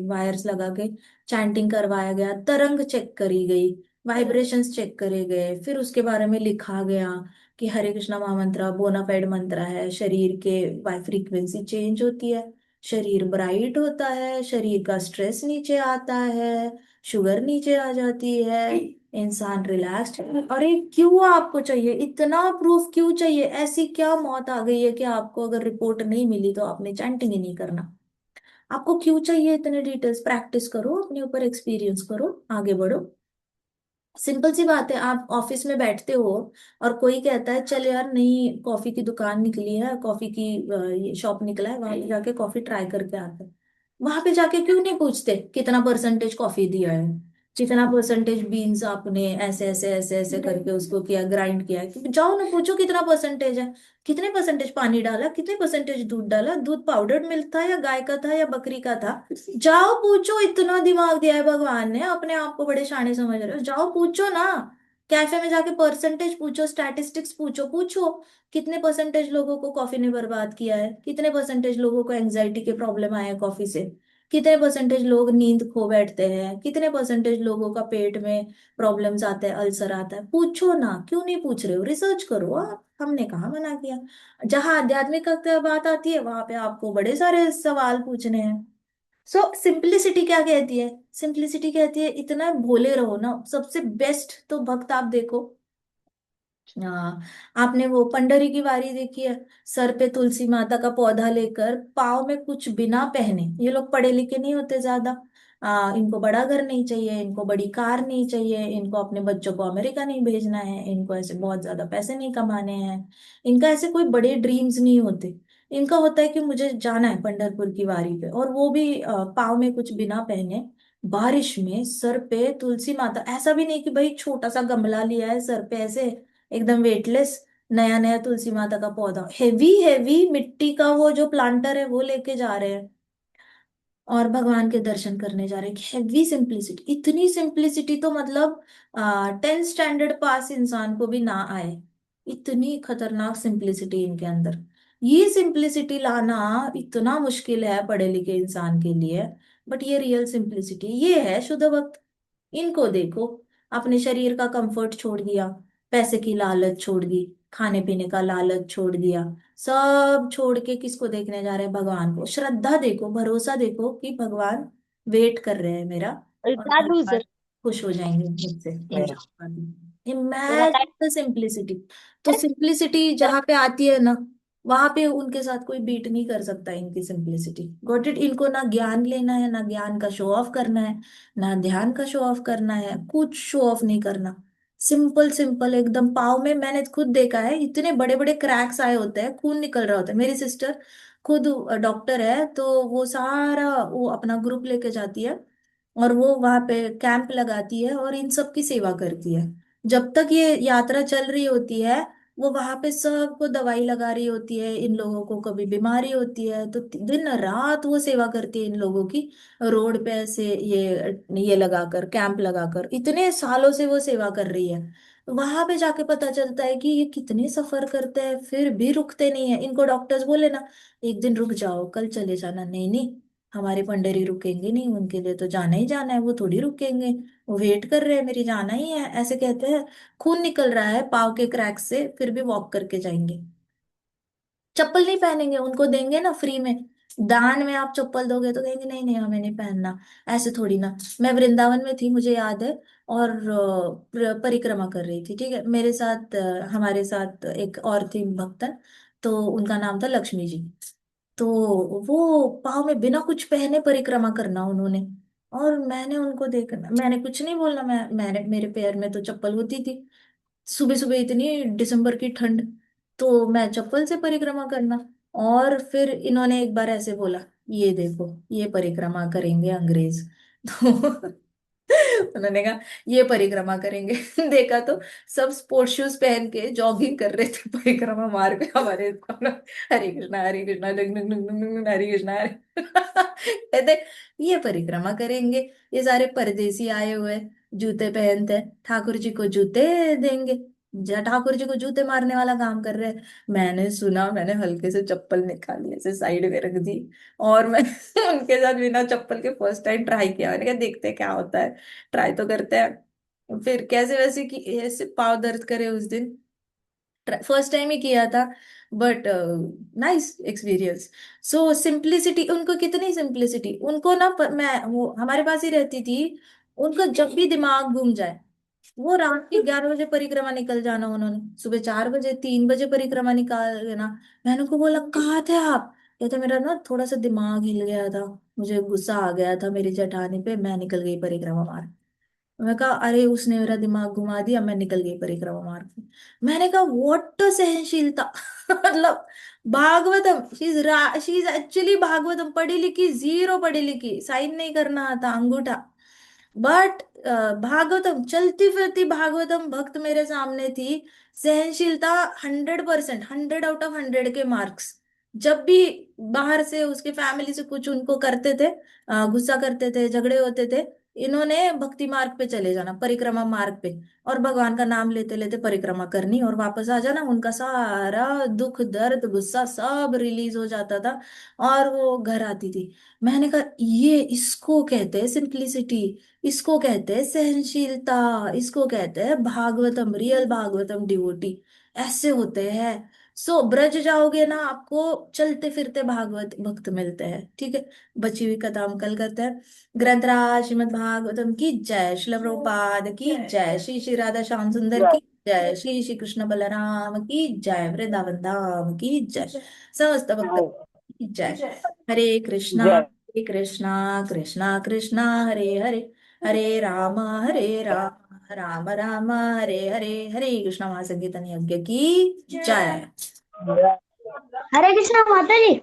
वायर्स लगा के चैंटिंग करवाया गया, तरंग चेक करी गई, वाइब्रेशंस चेक करे गए, फिर उसके बारे में लिखा गया कि हरे कृष्णा महामंत्र बोनाफाइड मंत्र है, शरीर के वाई फ्रीक्वेंसी चेंज होती है, शरीर ब्राइट होता है, शरीर का स्ट्रेस नीचे आता है, शुगर नीचे आ जाती है, इंसान रिलैक्स्ड। अरे क्यों आपको चाहिए इतना प्रूफ? क्यों चाहिए? ऐसी क्या मौत आ गई है कि आपको अगर रिपोर्ट नहीं मिली तो आपने चैंटिंग ही नहीं करना? आपको क्यों चाहिए इतने डिटेल्स? प्रैक्टिस करो, अपने ऊपर एक्सपीरियंस करो, आगे बढ़ो। सिंपल सी बात है, आप ऑफिस में बैठते हो और कोई कहता है चल यार नई कॉफी की दुकान निकली है, कॉफी की ये शॉप निकला है, वहां पे जाके कॉफी ट्राई करके आते हैं। वहां पे जाके क्यों नहीं पूछते कितना परसेंटेज कॉफी दिया है, कितना परसेंटेज बीन्स आपने ऐसे ऐसे ऐसे ऐसे करके उसको किया, ग्राइंड किया है? जाओ ना पूछो कितना परसेंटेज है, कितने परसेंटेज पानी डाला, कितने परसेंटेज दूध डाला, दूध पाउडर्ड मिल्क था या गाय का था या बकरी का था? जाओ पूछो, इतना दिमाग दिया है भगवान ने, अपने आप को बड़े शाणे समझ रहे हो, जाओ पूछो ना। कैफे में जाके परसेंटेज पूछो, स्टैटिस्टिक्स पूछो, पूछो कितने परसेंटेज लोगों को कॉफी ने बर्बाद किया है, कितने परसेंटेज लोगों को एंजाइटी के प्रॉब्लम आए हैं कॉफी से, कितने परसेंटेज लोग नींद खो बैठते हैं, कितने परसेंटेज लोगों का पेट में प्रॉब्लम्स आते हैं, अल्सर आता है? पूछो ना, क्यों नहीं पूछ रहे हो? रिसर्च करो आप, हमने कहाँ मना किया। जहां आध्यात्मिक का बात आती है वहां पे आपको बड़े सारे सवाल पूछने हैं। सो सिंप्लिसिटी क्या कहती है? सिंप्लिसिटी कहती है इतना भोले रहो ना। सबसे बेस्ट तो भक्त आप देखो, हाँ, आपने वो पंडरी की वारी देखी है? सर पे तुलसी माता का पौधा लेकर, पाँव में कुछ बिना पहने, ये लोग पढ़े लिखे नहीं होते ज्यादा, इनको बड़ा घर नहीं चाहिए, इनको बड़ी कार नहीं चाहिए, इनको अपने बच्चों को अमेरिका नहीं भेजना है, इनको ऐसे बहुत ज्यादा पैसे नहीं कमाने हैं, इनका ऐसे कोई बड़े ड्रीम्स नहीं होते। इनका होता है कि मुझे जाना है पंढरपुर की वारी पे, और वो भी पाँव में कुछ बिना पहने, बारिश में, सर पे तुलसी माता। ऐसा भी नहीं कि भाई छोटा सा गमला लिया है सर पे ऐसे एकदम वेटलेस, नया नया तुलसी माता का पौधा, हेवी हेवी मिट्टी का वो जो प्लांटर है वो लेके जा रहे हैं। और भगवान के दर्शन करने जा रहे हैं। हैवी सिंप्लिसिटी, इतनी सिंप्लिसिटी तो मतलब 10th स्टैंडर्ड पास इंसान को भी ना आए, इतनी खतरनाक सिंप्लिसिटी इनके अंदर। ये सिंप्लिसिटी लाना इतना मुश्किल है पढ़े लिखे इंसान के लिए, बट ये रियल सिंप्लिसिटी, ये है शुद्ध भक्त। इनको देखो, अपने शरीर का कंफर्ट छोड़ दिया, पैसे की लालच छोड़ दी, खाने पीने का लालच छोड़ दिया, सब छोड़ के किसको देखने जा रहे हैं? भगवान को। श्रद्धा देखो, भरोसा देखो कि भगवान वेट कर रहे हैं मेरा, और
क्या
हर बार
लूजर।
खुश हो जाएंगे मुझसे मैं जाऊंगा।
बताए।
Imagine the simplicity. तो सिंप्लिसिटी जहां पे आती है ना, वहां पे उनके साथ कोई बीट नहीं कर सकता इनकी सिंप्लिसिटी। Got it? इनको ना ज्ञान लेना है, ना ज्ञान का शो ऑफ करना है, ना ध्यान का शो ऑफ करना है, कुछ शो ऑफ नहीं करना। सिंपल सिंपल एकदम। पाव में मैंने खुद देखा है, इतने बड़े बड़े क्रैक्स आए होते हैं, खून निकल रहा होता है। मेरी सिस्टर खुद डॉक्टर है, तो वो सारा वो अपना ग्रुप लेके जाती है, और वो वहां पे कैंप लगाती है और इन सब की सेवा करती है। जब तक ये यात्रा चल रही होती है, वो वहां पे सबको दवाई लगा रही होती है। इन लोगों को कभी बीमारी होती है तो दिन रात वो सेवा करती है इन लोगों की, रोड पे ऐसे ये लगाकर, कैंप लगाकर, इतने सालों से वो सेवा कर रही है। वहां पे जाके पता चलता है कि ये कितने सफर करते हैं, फिर भी रुकते नहीं है। इनको डॉक्टर्स बोले ना, एक दिन रुक जाओ, कल चले जाना, नहीं नहीं, हमारे पंडेरी रुकेंगे नहीं, उनके लिए तो जाना ही जाना है, वो थोड़ी रुकेंगे, वो वेट कर रहे हैं, मेरी जाना ही है, ऐसे कहते हैं। खून निकल रहा है पाव के क्रैक से, फिर भी वॉक करके जाएंगे। चप्पल नहीं पहनेंगे, उनको देंगे ना फ्री में, दान में आप चप्पल दोगे तो कहेंगे नहीं नहीं हमें नहीं पहनना। ऐसे थोड़ी ना। मैं वृंदावन में थी, मुझे याद है, और परिक्रमा कर रही थी, ठीक है, मेरे साथ हमारे साथ एक और थी भक्तन, तो उनका नाम था लक्ष्मी जी। तो वो पाँव में बिना कुछ पहने परिक्रमा करना उन्होंने, और मैंने उनको देखना, मैंने कुछ नहीं बोलना, मैंने, मेरे पैर में तो चप्पल होती थी। सुबह सुबह इतनी दिसंबर की ठंड, तो मैं चप्पल से परिक्रमा करना। और फिर इन्होंने एक बार ऐसे बोला, ये देखो ये परिक्रमा करेंगे अंग्रेज। तो उन्होंने कहा ये परिक्रमा करेंगे। देखा तो सब स्पोर्ट्स शूज पहन के जॉगिंग कर रहे थे परिक्रमा मार्ग पे हमारे। हरे कृष्णा हरे कृष्णा, डंग डंग डंग डंग डंग, हरे कृष्णा हरे। कहते ये परिक्रमा करेंगे, ये सारे परदेसी आए हुए जूते पहनते हैं, ठाकुर जी को जूते देंगे, ठाकुर जी को जूते मारने वाला काम कर रहे हैं। मैंने सुना, मैंने हल्के से चप्पल निकाली, ऐसे साइड में रख दी, और मैं उनके साथ बिना चप्पल के फर्स्ट टाइम ट्राई किया। मैंने कहा देखते हैं क्या होता है, ट्राई तो करते हैं। फिर कैसे वैसे कि ऐसे पाव दर्द करे उस दिन, फर्स्ट टाइम ही किया था, but nice experience. So simplicity, उनको कितनी सिंप्लिसिटी, उनको ना मैं वो हमारे पास ही रहती थी, उनका जब भी दिमाग घूम जाए, वो रात के 11 बजे परिक्रमा निकल जाना, उन्होंने सुबह 4 बजे 3 बजे परिक्रमा निकाल लेना। मैंने उनको बोला कहाँ थे आप? कहते मेरा ना थोड़ा सा दिमाग हिल गया था, मुझे गुस्सा आ गया था मेरी जेठानी पे, मैं निकल गई परिक्रमा मार। मैं कहा अरे उसने मेरा दिमाग घुमा दिया, मैं निकल गई परिक्रमा मार्ग में। मैंने कहा व्हाट सहनशीलता। मतलब Bhagavatam, she is actually Bhagavatam पढ़ी लिखी, जीरो पढ़ी लिखी, साइन नहीं करना आता अंगूठा, बट भागवतम चलती फिरती भागवतम भक्त मेरे सामने थी। सहनशीलता 100%, 100 आउट ऑफ 100 के मार्क्स। जब भी बाहर से उसके फैमिली से कुछ उनको करते थे, गुस्सा करते थे, झगड़े होते थे, इन्होंने भक्ति मार्ग पे चले जाना, परिक्रमा मार्ग पे, और भगवान का नाम लेते लेते परिक्रमा करनी, और वापस आ जाना, उनका सारा दुख दर्द गुस्सा सब रिलीज हो जाता था, और वो घर आती थी। मैंने कहा ये इसको कहते हैं सिंप्लिसिटी, इसको कहते हैं सहनशीलता, इसको कहते हैं भागवतम, रियल भागवतम डिवोटी ऐसे होते हैं। सो ब्रज जाओगे ना, आपको चलते फिरते भागवत भक्त मिलते हैं, ठीक है। बची हुई कथा हम कल करते हैं। ग्रंथराज श्रीमद् भागवतम की जय, श्रील प्रभुपाद की जय, श्री श्री राधा श्याम सुंदर की जय, श्री श्री कृष्ण बलराम की जय, वृंदावन धाम की जय, समस्त भक्त की जय।
जय
हरे कृष्णा कृष्णा कृष्णा हरे हरे, हरे राम राम राम हरे हरे, हरे कृष्णा महासंकीर्तन यज्ञ की जय।
हरे कृष्णा माता जी।